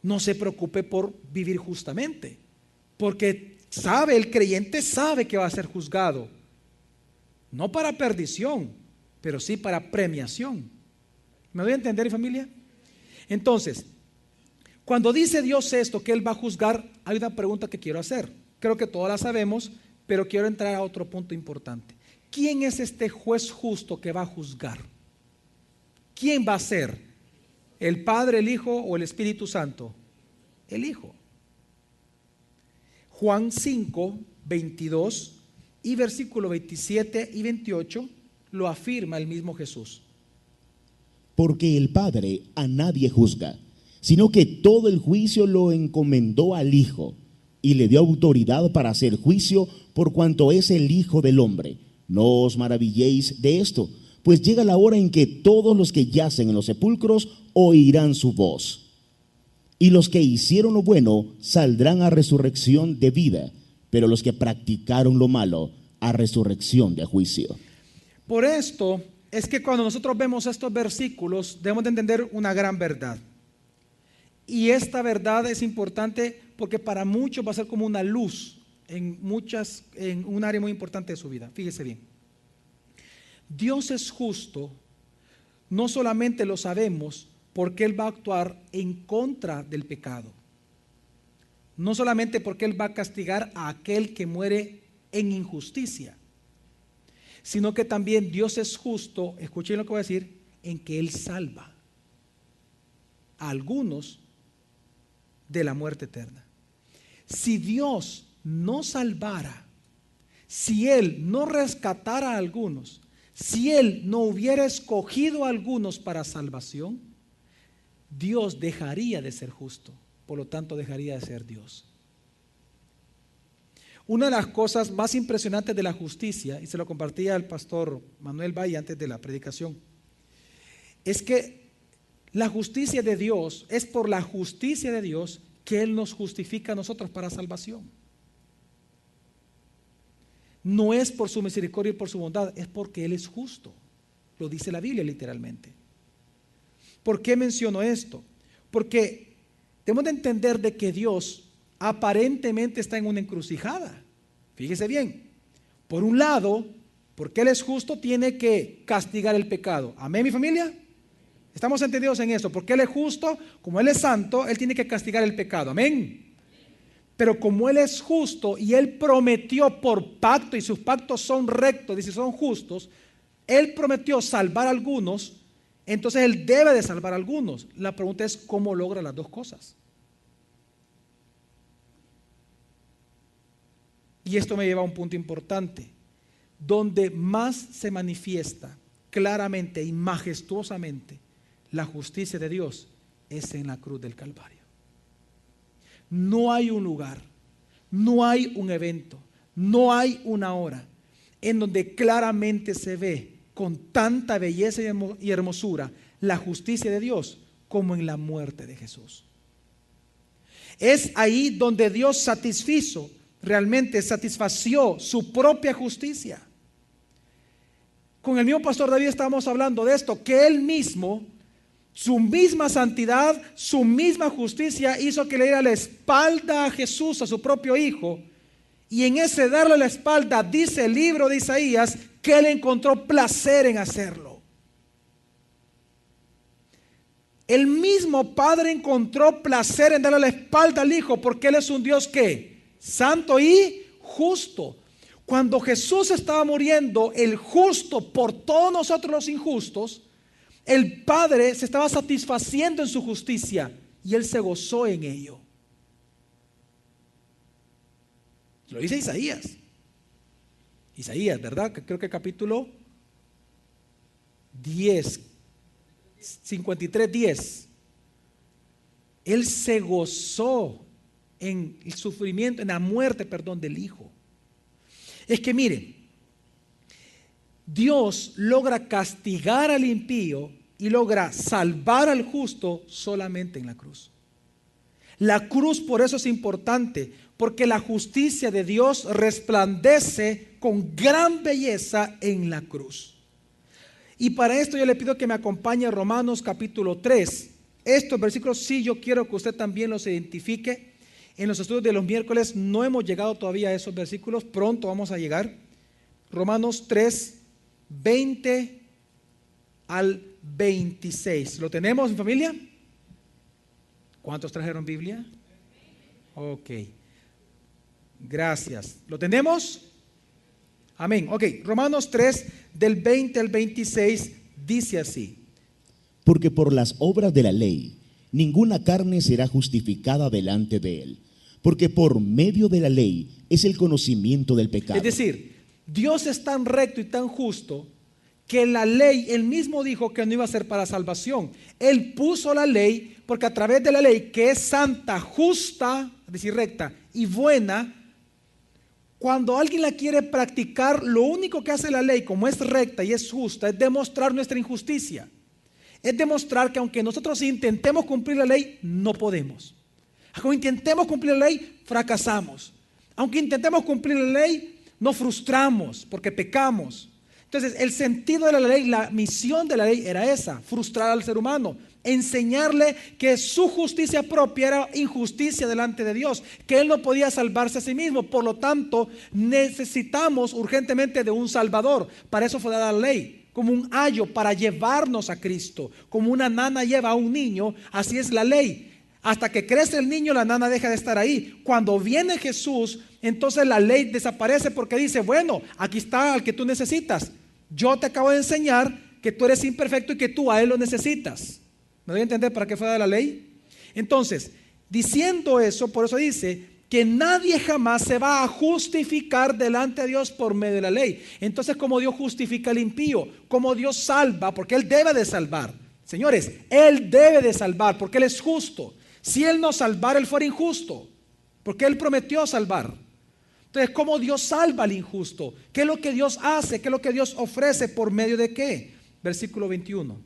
no se preocupe por vivir justamente. Porque el creyente sabe que va a ser juzgado. No para perdición, pero sí para premiación. ¿Me doy a entender, familia? Entonces, cuando dice Dios esto, que Él va a juzgar, hay una pregunta que quiero hacer. Creo que todas la sabemos, pero quiero entrar a otro punto importante. ¿Quién es este juez justo que va a juzgar? ¿Quién va a ser? ¿El Padre, el Hijo o el Espíritu Santo? El Hijo. Juan 5, 22 y versículo 27 y 28 lo afirma el mismo Jesús. Porque el Padre a nadie juzga, sino que todo el juicio lo encomendó al Hijo, y le dio autoridad para hacer juicio por cuanto es el Hijo del Hombre. No os maravilléis de esto, pues llega la hora en que todos los que yacen en los sepulcros oirán su voz. Y los que hicieron lo bueno saldrán a resurrección de vida, pero los que practicaron lo malo a resurrección de juicio. Por esto es que cuando nosotros vemos estos versículos debemos de entender una gran verdad. Y esta verdad es importante porque para muchos va a ser como una luz en un área muy importante de su vida. Fíjese bien. Dios es justo, no solamente lo sabemos porque Él va a actuar en contra del pecado. No solamente porque Él va a castigar a aquel que muere en injusticia, sino que también Dios es justo, escuchen lo que voy a decir, en que Él salva a algunos de la muerte eterna. Si Dios no salvara, si Él no rescatara a algunos, si Él no hubiera escogido a algunos para salvación, Dios dejaría de ser justo, por lo tanto dejaría de ser Dios. Una de las cosas más impresionantes de la justicia, y se lo compartía al pastor Manuel Valle antes de la predicación, es que la justicia de Dios, es por la justicia de Dios que Él nos justifica a nosotros para salvación. No es por su misericordia y por su bondad, es porque Él es justo. Lo dice la Biblia literalmente. ¿Por qué menciono esto? Porque debemos de entender de que Dios aparentemente está en una encrucijada. Fíjese bien. Por un lado, porque Él es justo, tiene que castigar el pecado. ¿Amén, mi familia? Estamos entendidos en esto. Porque Él es justo, como Él es santo, Él tiene que castigar el pecado. Amén. Pero como Él es justo y Él prometió por pacto, y sus pactos son rectos, dice, son justos, Él prometió salvar a algunos, entonces Él debe de salvar a algunos. La pregunta es, ¿cómo logra las dos cosas? Y esto me lleva a un punto importante, donde más se manifiesta claramente y majestuosamente la justicia de Dios es en la cruz del Calvario. No hay un lugar, no hay un evento, no hay una hora en donde claramente se ve con tanta belleza y hermosura la justicia de Dios como en la muerte de Jesús. Es ahí donde Dios realmente satisfació su propia justicia. Con el mismo pastor David estábamos hablando de esto, que Él mismo, su misma santidad, su misma justicia hizo que le diera la espalda a Jesús, a su propio Hijo. Y en ese darle la espalda, dice el libro de Isaías, que Él encontró placer en hacerlo. El mismo Padre encontró placer en darle la espalda al Hijo, porque Él es un Dios que santo y justo. Cuando Jesús estaba muriendo, el justo por todos nosotros los injustos, el Padre se estaba satisfaciendo en su justicia y Él se gozó en ello. Lo dice Isaías, ¿verdad? Creo que capítulo 10, 53:10. Él se gozó en el sufrimiento, en la muerte, perdón, del Hijo. Es que miren, Dios logra castigar al impío y logra salvar al justo solamente en la cruz. La cruz por eso es importante, porque la justicia de Dios resplandece con gran belleza en la cruz. Y para esto yo le pido que me acompañe a Romanos capítulo 3. Estos versículos sí yo quiero que usted también los identifique. En los estudios de los miércoles no hemos llegado todavía a esos versículos, pronto vamos a llegar. Romanos 3, 20 al 26. ¿Lo tenemos, mi familia? ¿Cuántos trajeron Biblia? Ok. Gracias. ¿Lo tenemos? Amén. Ok, Romanos 3, del 20 al 26, dice así. Porque por las obras de la ley, ninguna carne será justificada delante de él. Porque por medio de la ley es el conocimiento del pecado. Es decir, Dios es tan recto y tan justo que la ley, Él mismo dijo que no iba a ser para salvación. Él puso la ley porque a través de la ley, que es santa, justa, es decir, recta y buena, cuando alguien la quiere practicar, lo único que hace la ley, como es recta y es justa, es demostrar nuestra injusticia. Es demostrar que aunque nosotros intentemos cumplir la ley, no podemos. Aunque intentemos cumplir la ley, fracasamos. Aunque intentemos cumplir la ley, nos frustramos porque pecamos. Entonces, el sentido de la ley, la misión de la ley era esa: frustrar al ser humano, enseñarle que su justicia propia era injusticia delante de Dios, que él no podía salvarse a sí mismo. Por lo tanto, necesitamos urgentemente de un Salvador. Para eso fue dada la ley, como un ayo para llevarnos a Cristo. Como una nana lleva a un niño, así es la ley. Hasta que crece el niño, la nana deja de estar ahí. Cuando viene Jesús, entonces la ley desaparece, porque dice: bueno, aquí está al que tú necesitas. Yo te acabo de enseñar que tú eres imperfecto y que tú a él lo necesitas. ¿Me doy a entender para qué fue dada la ley? Entonces, diciendo eso, por eso dice que nadie jamás se va a justificar delante de Dios por medio de la ley. Entonces, ¿cómo Dios justifica al impío? ¿Cómo Dios salva? Porque Él debe de salvar. Señores, Él debe de salvar porque Él es justo. Si Él no salvara, Él fuera injusto, porque Él prometió salvar. Entonces, ¿cómo Dios salva al injusto? ¿Qué es lo que Dios hace? ¿Qué es lo que Dios ofrece? ¿Por medio de qué? Versículo 21.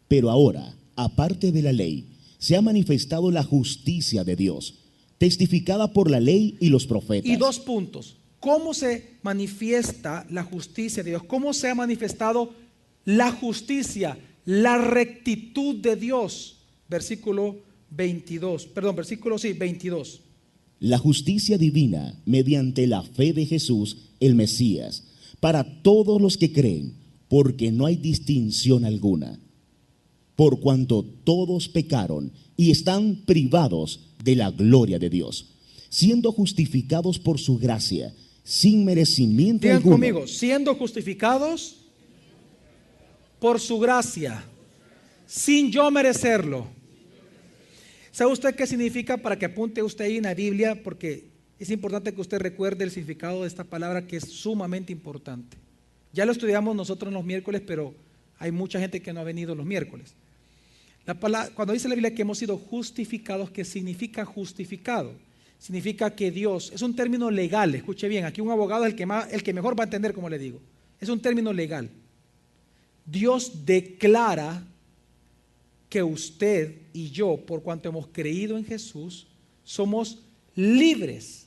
Pero ahora, aparte de la ley, se ha manifestado la justicia de Dios, testificada por la ley y los profetas. Y 2 puntos. ¿Cómo se manifiesta la justicia de Dios? ¿Cómo se ha manifestado la justicia, la rectitud de Dios? Versículo 22. La justicia divina mediante la fe de Jesús, el Mesías, para todos los que creen, porque no hay distinción alguna. Por cuanto todos pecaron y están privados de la gloria de Dios, siendo justificados por su gracia, sin merecimiento Digan alguno. conmigo: siendo justificados por su gracia, sin yo merecerlo. ¿Sabe usted qué significa? Para que apunte usted ahí en la Biblia, porque es importante que usted recuerde el significado de esta palabra, que es sumamente importante. Ya lo estudiamos nosotros los miércoles, pero hay mucha gente que no ha venido los miércoles. Cuando dice la Biblia que hemos sido justificados, ¿qué significa justificado? Significa que Dios, es un término legal, escuche bien, aquí un abogado es el que mejor va a entender, como le digo. Es un término legal. Dios declara que usted y yo, por cuanto hemos creído en Jesús, somos libres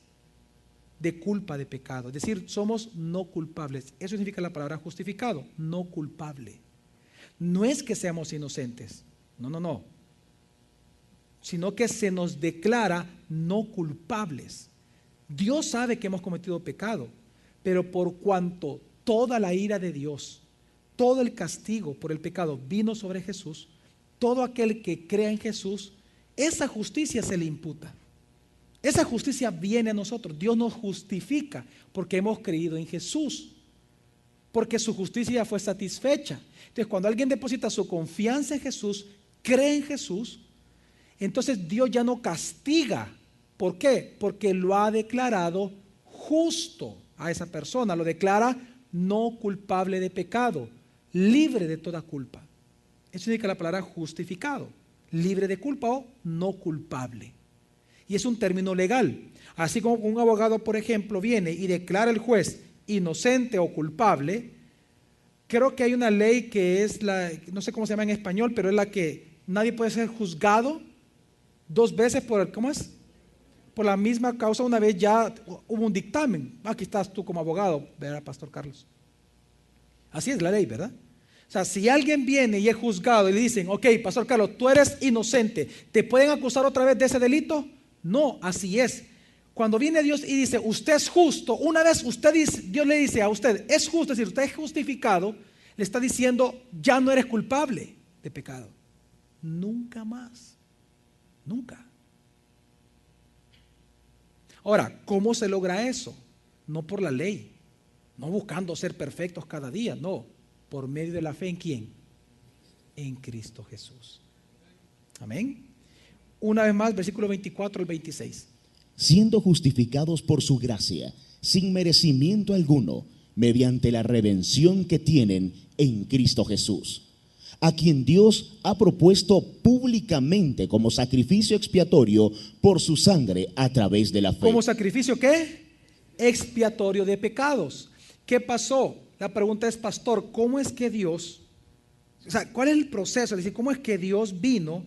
de culpa, de pecado. Es decir, somos no culpables. Eso significa la palabra justificado, no culpable. No es que seamos inocentes, no. Sino que se nos declara no culpables. Dios sabe que hemos cometido pecado, pero por cuanto toda la ira de Dios, todo el castigo por el pecado vino sobre Jesús, todo aquel que crea en Jesús, esa justicia se le imputa. Esa justicia viene a nosotros. Dios nos justifica porque hemos creído en Jesús, porque su justicia ya fue satisfecha. Entonces, cuando alguien deposita su confianza en Jesús, cree en Jesús, entonces Dios ya no castiga. ¿Por qué? Porque lo ha declarado justo a esa persona, lo declara no culpable de pecado. libre de toda culpa. Eso significa la palabra justificado, libre de culpa o no culpable. Y es un término legal. Así como un abogado, por ejemplo, viene y declara al juez inocente o culpable, creo que hay una ley que es no sé cómo se llama en español, pero es la que nadie puede ser juzgado 2 veces ¿cómo es? Por la misma causa. Una vez ya hubo un dictamen. Aquí estás tú como abogado, ¿verdad, Pastor Carlos? Así es la ley, ¿verdad? O sea, si alguien viene y es juzgado y le dicen, ok, Pastor Carlos, tú eres inocente, ¿te pueden acusar otra vez de ese delito? No, así es. Cuando viene Dios y dice, usted es justo, una vez Dios le dice a usted, es justo, es decir, usted es justificado, le está diciendo, ya no eres culpable de pecado. Nunca más. Nunca. Ahora, ¿cómo se logra eso? No por la ley, no buscando ser perfectos cada día, no. Por medio de la fe, ¿en quién? En Cristo Jesús. Amén. Una vez más, versículo 24 al 26. Siendo justificados por su gracia, sin merecimiento alguno, mediante la redención que tienen en Cristo Jesús, a quien Dios ha propuesto públicamente como sacrificio expiatorio por su sangre a través de la fe. ¿Como sacrificio qué? Expiatorio de pecados. ¿Qué pasó? La pregunta es, pastor, ¿cómo es que Dios, o sea, cuál es el proceso? Es decir, ¿cómo es que Dios vino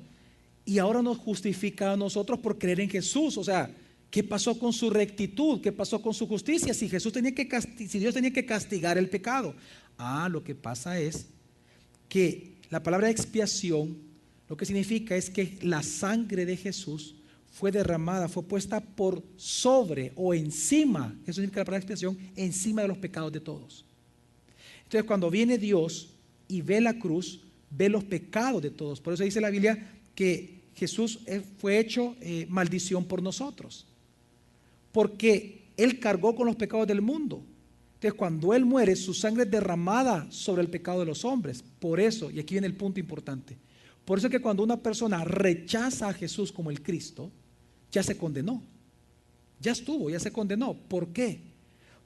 y ahora nos justifica a nosotros por creer en Jesús? O sea, ¿qué pasó con su rectitud? ¿Qué pasó con su justicia? Si Dios tenía que castigar el pecado. Lo que pasa es que la palabra expiación, lo que significa es que la sangre de Jesús fue derramada, fue puesta por sobre o encima, eso significa la palabra expiación, encima de los pecados de todos. Entonces, cuando viene Dios y ve la cruz, ve los pecados de todos. Por eso dice la Biblia que Jesús fue hecho maldición por nosotros, porque Él cargó con los pecados del mundo. Entonces, cuando Él muere, su sangre es derramada sobre el pecado de los hombres. Por eso, y aquí viene el punto importante, por eso es que cuando una persona rechaza a Jesús como el Cristo, ya se condenó. Ya se condenó. ¿Por qué?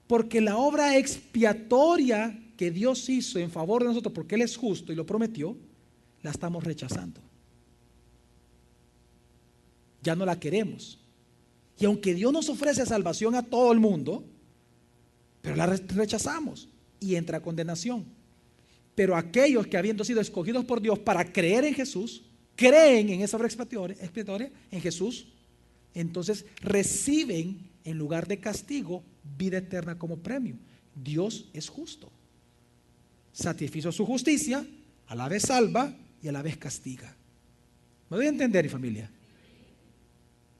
Porque la obra expiatoria que Dios hizo en favor de nosotros, porque Él es justo y lo prometió, la estamos rechazando. Ya no la queremos. Y aunque Dios nos ofrece salvación a todo el mundo, pero la rechazamos y entra condenación. Pero aquellos que habiendo sido escogidos por Dios para creer en Jesús, creen en esa obra expiatoria, en Jesús, entonces reciben en lugar de castigo vida eterna como premio. Dios es justo. Satisfizo su justicia, a la vez salva y a la vez castiga. ¿Me doy a entender, mi familia?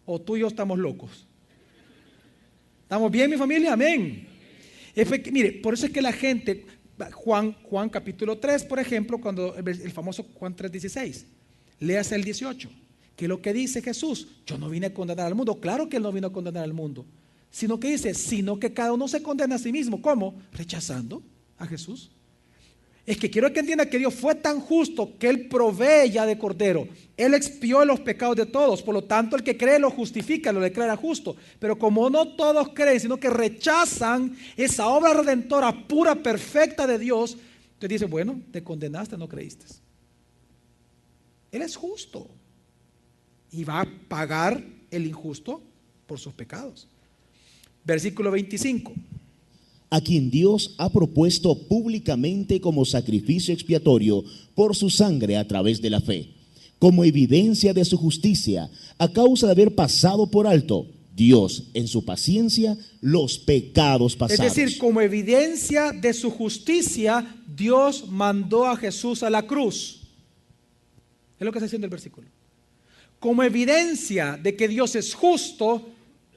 ¿O tú y yo estamos locos? ¿Estamos bien, mi familia? Amén. Mire, por eso es que la gente, Juan capítulo 3, por ejemplo, cuando el famoso Juan 3:16, léase el 18, que es lo que dice Jesús: yo no vine a condenar al mundo. Claro que Él no vino a condenar al mundo, sino que dice, sino que cada uno se condena a sí mismo. ¿Cómo? Rechazando a Jesús. Es que quiero que entienda que Dios fue tan justo que Él provee ya de cordero. Él expió los pecados de todos. Por lo tanto, el que cree lo justifica, lo declara justo. Pero como no todos creen, sino que rechazan esa obra redentora pura, perfecta de Dios, entonces dice, bueno, te condenaste, no creíste. Él es justo y va a pagar el injusto por sus pecados. Versículo 25. A quien Dios ha propuesto públicamente como sacrificio expiatorio por su sangre a través de la fe, como evidencia de su justicia, a causa de haber pasado por alto Dios en su paciencia los pecados pasados. Es decir, como evidencia de su justicia, Dios mandó a Jesús a la cruz. Es lo que está diciendo el versículo. Como evidencia de que Dios es justo,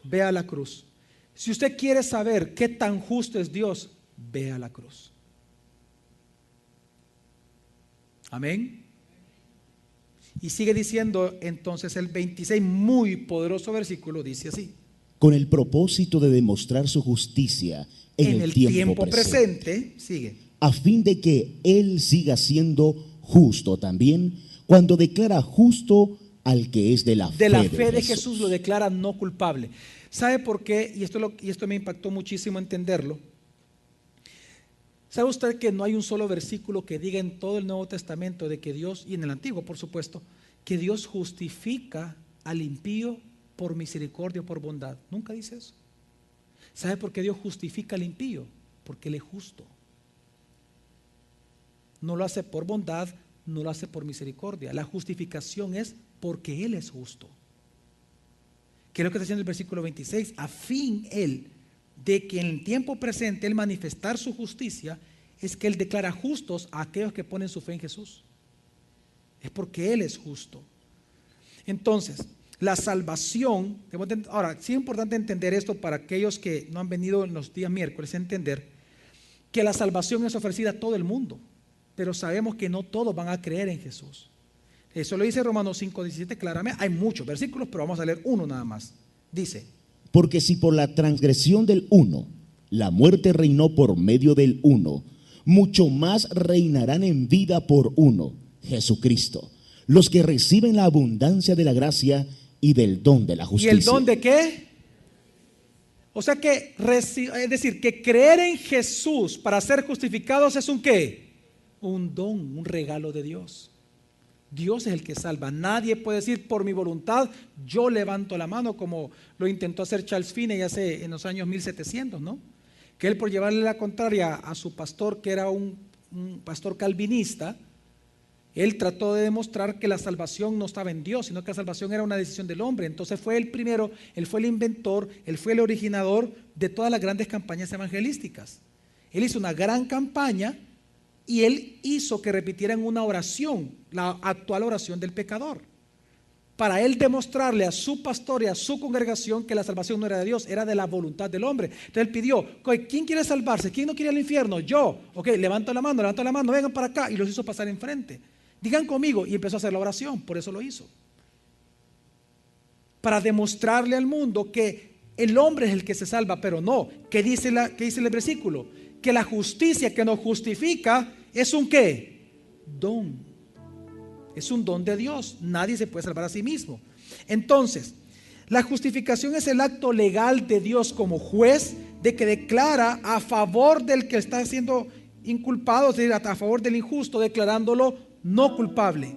ve a la cruz. Si usted quiere saber qué tan justo es Dios, ve a la cruz. Amén. Y sigue diciendo entonces el 26, muy poderoso versículo, dice así: con el propósito de demostrar su justicia en el tiempo presente, sigue, a fin de que Él siga siendo justo también cuando declara justo al que es de la fe de Jesús, lo declara no culpable. ¿Sabe por qué? Y esto me impactó muchísimo entenderlo. ¿Sabe usted que no hay un solo versículo que diga en todo el Nuevo Testamento de que Dios, y en el Antiguo por supuesto, que Dios justifica al impío por misericordia o por bondad? Nunca dice eso. ¿Sabe por qué Dios justifica al impío? Porque Él es justo. No lo hace por bondad, no lo hace por misericordia. La justificación es porque Él es justo. ¿Qué es lo que está diciendo el versículo 26? A fin Él, de que en el tiempo presente Él manifestar su justicia, es que Él declara justos a aquellos que ponen su fe en Jesús. Es porque Él es justo. Entonces, la salvación, ahora, sí es importante entender esto para aquellos que no han venido en los días miércoles, entender que la salvación es ofrecida a todo el mundo, pero sabemos que no todos van a creer en Jesús. Eso lo dice Romanos 5:17 claramente. Hay muchos versículos, pero vamos a leer uno nada más. Dice: porque si por la transgresión del uno la muerte reinó por medio del uno, mucho más reinarán en vida por uno, Jesucristo, los que reciben la abundancia de la gracia y del don de la justicia. ¿Y el don de qué? O sea que, es decir, que creer en Jesús para ser justificados es un ¿qué? Un don, un regalo de Dios. Dios es el que salva. Nadie puede decir por mi voluntad yo levanto la mano, como lo intentó hacer Charles Finney hace en los años 1700, ¿no? Que él, por llevarle la contraria a su pastor, que era un pastor calvinista, él trató de demostrar que la salvación no estaba en Dios, sino que la salvación era una decisión del hombre. Entonces fue el primero, él fue el inventor, él fue el originador de todas las grandes campañas evangelísticas. Él hizo una gran campaña y él hizo que repitieran una oración, la actual oración del pecador, para él demostrarle a su pastor y a su congregación que la salvación no era de Dios, era de la voluntad del hombre. Entonces él pidió: ¿quién quiere salvarse? ¿Quién no quiere ir al infierno? Yo. Ok, levanto la mano, vengan para acá. Y los hizo pasar enfrente. Digan conmigo. Y empezó a hacer la oración, por eso lo hizo. Para demostrarle al mundo que el hombre es el que se salva, pero no. ¿Qué dice el versículo? Que la justicia que nos justifica es un ¿qué? Don. Es un don de Dios. Nadie se puede salvar a sí mismo. Entonces, la justificación es el acto legal de Dios como juez, de que declara a favor del que está siendo inculpado, es decir, a favor del injusto, declarándolo no culpable.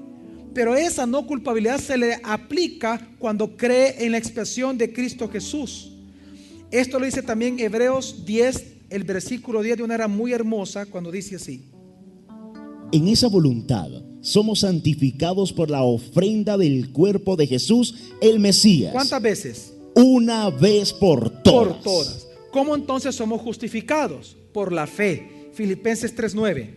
Pero esa no culpabilidad se le aplica cuando cree en la expiación de Cristo Jesús. Esto lo dice también Hebreos 10, el versículo 10, de una manera muy hermosa, cuando dice así: en esa voluntad somos santificados por la ofrenda del cuerpo de Jesús, el Mesías. ¿Cuántas veces? Una vez por todas. Por todas. ¿Cómo entonces somos justificados? Por la fe. Filipenses 3:9.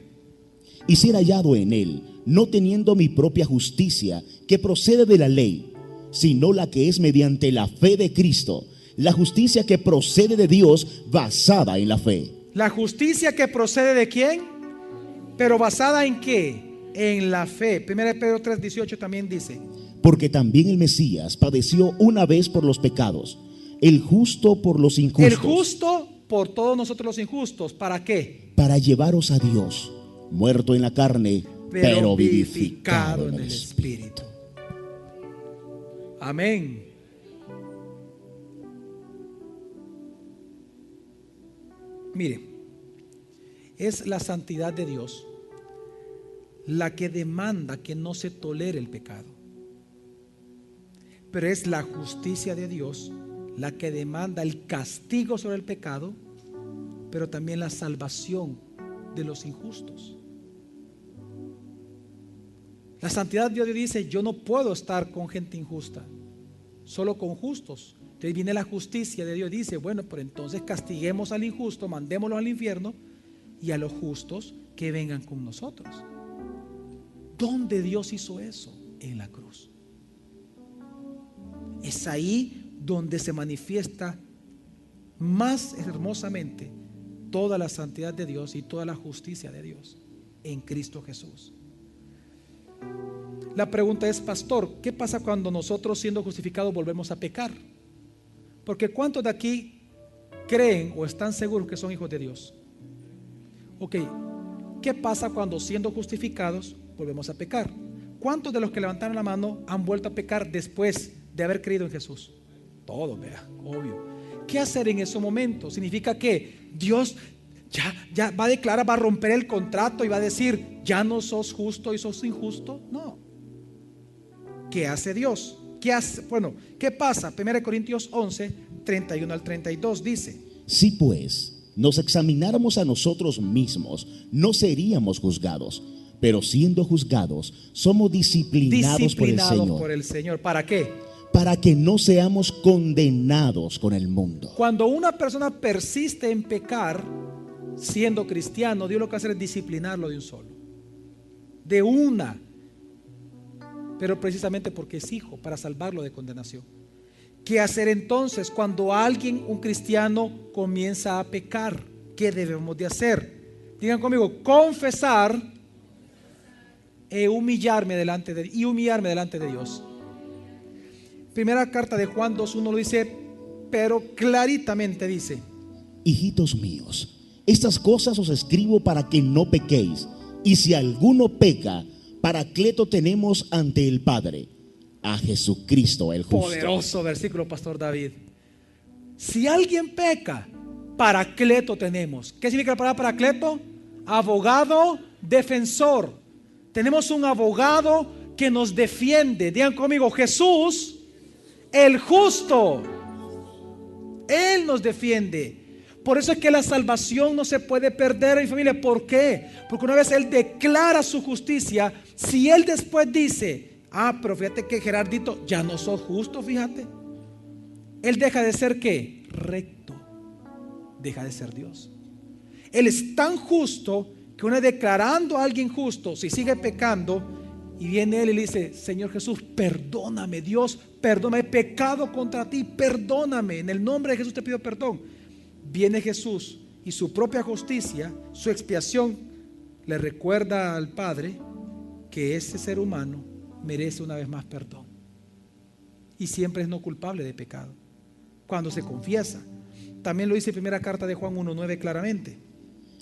Y ser hallado en él, no teniendo mi propia justicia, que procede de la ley, sino la que es mediante la fe de Cristo, la justicia que procede de Dios, basada en la fe. ¿La justicia que procede de quién? ¿Pero basada en qué? En la fe. 1 Pedro 3:18 también dice: porque también el Mesías padeció una vez por los pecados, el justo por los injustos. El justo por todos nosotros los injustos. ¿Para qué? Para llevaros a Dios, muerto en la carne, pero vivificado en el Espíritu. Amén. Mire, es la santidad de Dios la que demanda que no se tolere el pecado. Pero es la justicia de Dios la que demanda el castigo sobre el pecado, pero también la salvación de los injustos. La santidad de Dios dice: yo no puedo estar con gente injusta, solo con justos. Entonces viene la justicia de Dios y dice: bueno, pues entonces castiguemos al injusto, mandémoslo al infierno, y a los justos que vengan con nosotros. ¿Dónde Dios hizo eso? En la cruz. Es ahí donde se manifiesta más hermosamente toda la santidad de Dios y toda la justicia de Dios en Cristo Jesús. La pregunta es: pastor, ¿qué pasa cuando nosotros, siendo justificados, volvemos a pecar? Porque ¿cuántos de aquí creen o están seguros que son hijos de Dios? Ok, ¿qué pasa cuando, siendo justificados, volvemos a pecar? ¿Cuántos de los que levantaron la mano han vuelto a pecar después de haber creído en Jesús? Todos, vea, obvio. ¿Qué hacer en ese momento? Significa que Dios ya va a declarar, va a romper el contrato y va a decir, ya no sos justo y sos injusto. No. ¿Qué hace Dios? ¿Qué hace? Bueno, ¿qué pasa? 1 Corintios 11, 31 al 32 dice: Si pues nos examináramos a nosotros mismos, no seríamos juzgados, pero siendo juzgados, somos disciplinados por el Señor. ¿Para qué? Para que no seamos condenados con el mundo. Cuando una persona persiste en pecar, siendo cristiano, Dios lo que hace es disciplinarlo de un solo, de una, pero precisamente porque es hijo, para salvarlo de condenación. ¿Qué hacer entonces cuando alguien, un cristiano, comienza a pecar? ¿Qué debemos de hacer? Digan conmigo: confesar y humillarme delante de Dios. Primera carta de Juan 2:1 lo dice, pero claritamente dice: Hijitos míos, estas cosas os escribo para que no pequéis. Y si alguno peca, Paracleto tenemos ante el Padre, a Jesucristo el justo. Poderoso versículo, Pastor David. Si alguien peca, Paracleto tenemos. ¿Qué significa la palabra Paracleto? Abogado, defensor. Tenemos un abogado que nos defiende. Digan conmigo: Jesús, el justo. Él nos defiende. Por eso es que la salvación no se puede perder, mi familia. ¿Por qué? Porque una vez Él declara su justicia, si Él después dice: pero fíjate que Gerardito, ya no sos justo, fíjate, Él deja de ser ¿qué? Recto. Deja de ser Dios. Él es tan justo que una vez declarando a alguien justo, si sigue pecando, y viene Él y le dice: Señor Jesús, perdóname, Dios, perdóname, he pecado contra ti, perdóname, en el nombre de Jesús te pido perdón. Viene Jesús y su propia justicia, su expiación, le recuerda al Padre que ese ser humano merece una vez más perdón, y siempre es no culpable de pecado cuando se confiesa. También lo dice primera carta de Juan 1:9 claramente: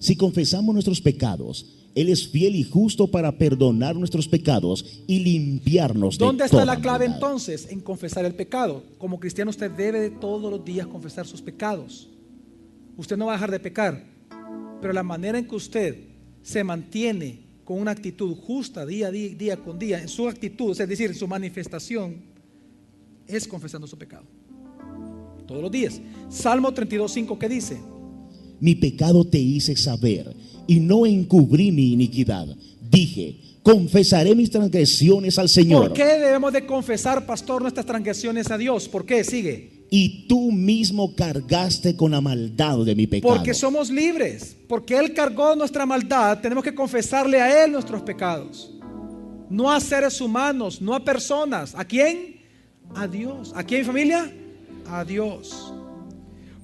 Si confesamos nuestros pecados, Él es fiel y justo para perdonar nuestros pecados y limpiarnos de toda ¿Dónde está la clave maldad? entonces? En confesar el pecado. Como cristiano usted debe de todos los días confesar sus pecados. Usted no va a dejar de pecar, pero la manera en que usted se mantiene con una actitud justa día con día, en su actitud, es decir, en su manifestación, es confesando su pecado todos los días. Salmo 32:5, ¿qué dice? Mi pecado te hice saber y no encubrí mi iniquidad. Dije: confesaré mis transgresiones al Señor. ¿Por qué debemos de confesar, pastor, nuestras transgresiones a Dios? ¿Por qué? Sigue. Y tú mismo cargaste con la maldad de mi pecado. Porque somos libres, porque Él cargó nuestra maldad. Tenemos que confesarle a Él nuestros pecados, no a seres humanos, no a personas. ¿A quién? A Dios. ¿A quién, familia? A Dios.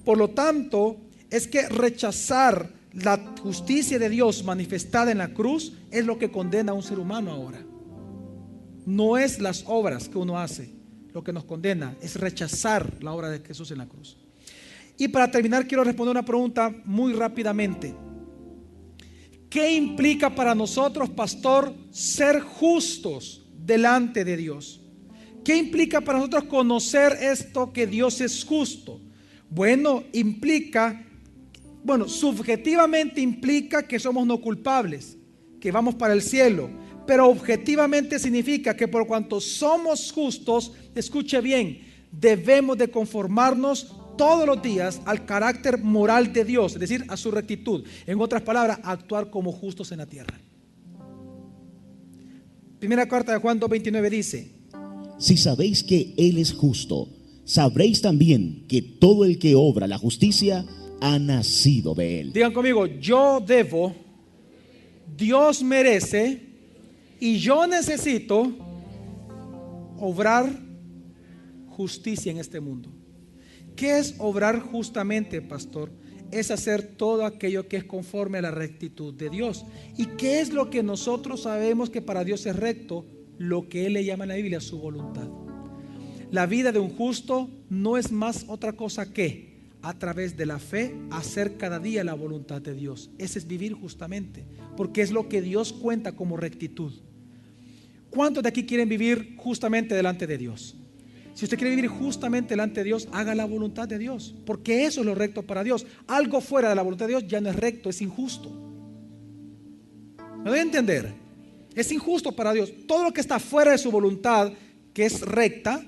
Por lo tanto, es que rechazar la justicia de Dios manifestada en la cruz es lo que condena a un ser humano ahora. No es las obras que uno hace lo que nos condena, es rechazar la obra de Jesús en la cruz. Y para terminar, quiero responder una pregunta muy rápidamente. ¿Qué implica para nosotros, pastor, ser justos delante de Dios? ¿Qué implica para nosotros conocer esto, que Dios es justo? Bueno, subjetivamente implica que somos no culpables, que vamos para el cielo. Pero objetivamente significa que por cuanto somos justos, escuche bien, debemos de conformarnos todos los días al carácter moral de Dios, es decir, a su rectitud. En otras palabras, actuar como justos en la tierra. Primera carta de Juan 2:29 dice: Si sabéis que Él es justo, sabréis también que todo el que obra la justicia ha nacido de Él. Digan conmigo: yo debo, Dios merece, y yo necesito obrar justicia en este mundo. ¿Qué es obrar justamente, pastor? Es hacer todo aquello que es conforme a la rectitud de Dios. ¿Y qué es lo que nosotros sabemos que para Dios es recto? Lo que Él le llama en la Biblia su voluntad. La vida de un justo no es más otra cosa que, a través de la fe, hacer cada día la voluntad de Dios. Ese es vivir justamente, porque es lo que Dios cuenta como rectitud. ¿Cuántos de aquí quieren vivir justamente delante de Dios? Si usted quiere vivir justamente delante de Dios, haga la voluntad de Dios, porque eso es lo recto para Dios. Algo fuera de la voluntad de Dios ya no es recto, es injusto. ¿Me doy a entender? Es injusto para Dios. Todo lo que está fuera de su voluntad, que es recta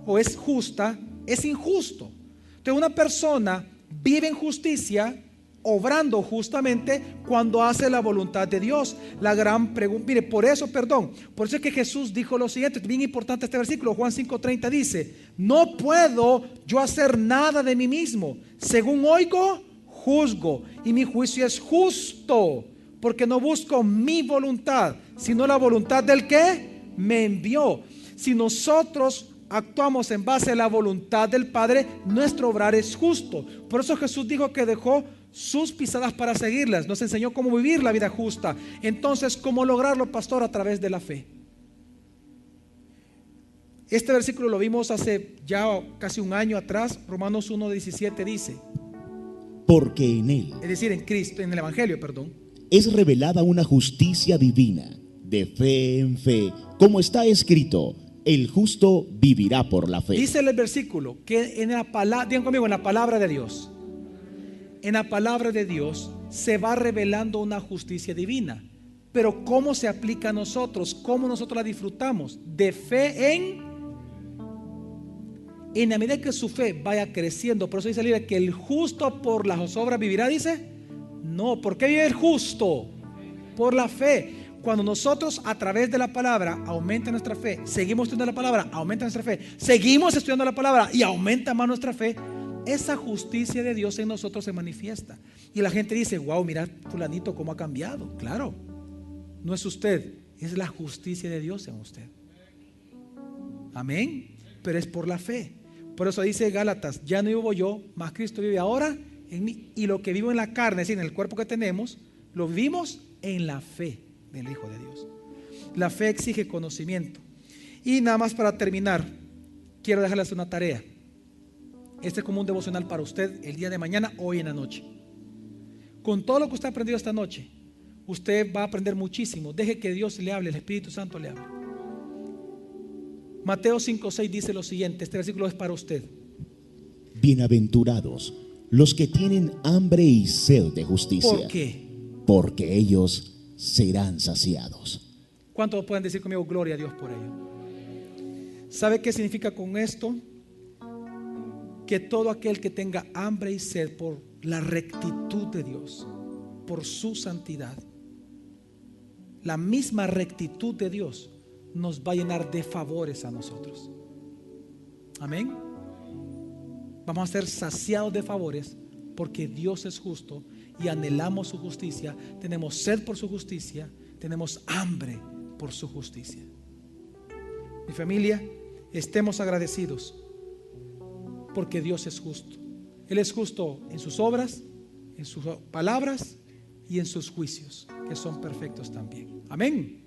o es justa, es injusto. Entonces una persona vive en justicia, obrando justamente cuando hace la voluntad de Dios. La gran pregunta, mire, por eso es que Jesús dijo lo siguiente, es bien importante este versículo. Juan 5:30 dice: no puedo yo hacer nada de mí mismo, según oigo, juzgo, y mi juicio es justo, porque no busco mi voluntad, sino la voluntad del que me envió. Si nosotros actuamos en base a la voluntad del Padre, nuestro obrar es justo. Por eso Jesús dijo que dejó sus pisadas para seguirlas, nos enseñó cómo vivir la vida justa. Entonces, ¿cómo lograrlo, pastor? A través de la fe. Este versículo lo vimos hace ya casi un año atrás. Romanos 1:17 dice: porque en él, es decir, en Cristo, en el Evangelio, es revelada una justicia divina, de fe en fe, como está escrito: el justo vivirá por la fe. Dice el versículo que en la palabra, digan conmigo, en la palabra de Dios. En la palabra de Dios se va revelando una justicia divina. Pero ¿cómo se aplica a nosotros? ¿Cómo nosotros la disfrutamos? De fe en la medida que su fe vaya creciendo. Por eso dice la Biblia que el justo por las obras vivirá, dice. No, ¿por qué vive el justo? Por la fe. Cuando nosotros a través de la palabra aumenta nuestra fe, seguimos estudiando la palabra, aumenta nuestra fe, seguimos estudiando la palabra y aumenta más nuestra fe, esa justicia de Dios en nosotros se manifiesta. Y la gente dice: wow, mira fulanito cómo ha cambiado. Claro, no es usted, es la justicia de Dios en usted. Amén. Pero es por la fe. Por eso dice Gálatas: ya no vivo yo, mas Cristo vive ahora en mí. Y lo que vivo en la carne, es decir, en el cuerpo que tenemos, lo vivimos en la fe del Hijo de Dios. La fe exige conocimiento. Y nada más para terminar, quiero dejarles una tarea. Este es como un devocional para usted el día de mañana, hoy en la noche. Con todo lo que usted ha aprendido esta noche, usted va a aprender muchísimo. Deje que Dios le hable, el Espíritu Santo le hable. Mateo 5:6 dice lo siguiente, este versículo es para usted: bienaventurados los que tienen hambre y sed de justicia. ¿Por qué? Porque ellos serán saciados. ¿Cuántos pueden decir conmigo gloria a Dios por ello? ¿Sabe qué significa con esto? Que todo aquel que tenga hambre y sed por la rectitud de Dios, por su santidad, la misma rectitud de Dios nos va a llenar de favores a nosotros. Amén. Vamos a ser saciados de favores porque Dios es justo y anhelamos su justicia, tenemos sed por su justicia, tenemos hambre por su justicia. Mi familia, estemos agradecidos porque Dios es justo. Él es justo en sus obras, en sus palabras y en sus juicios, que son perfectos también. Amén.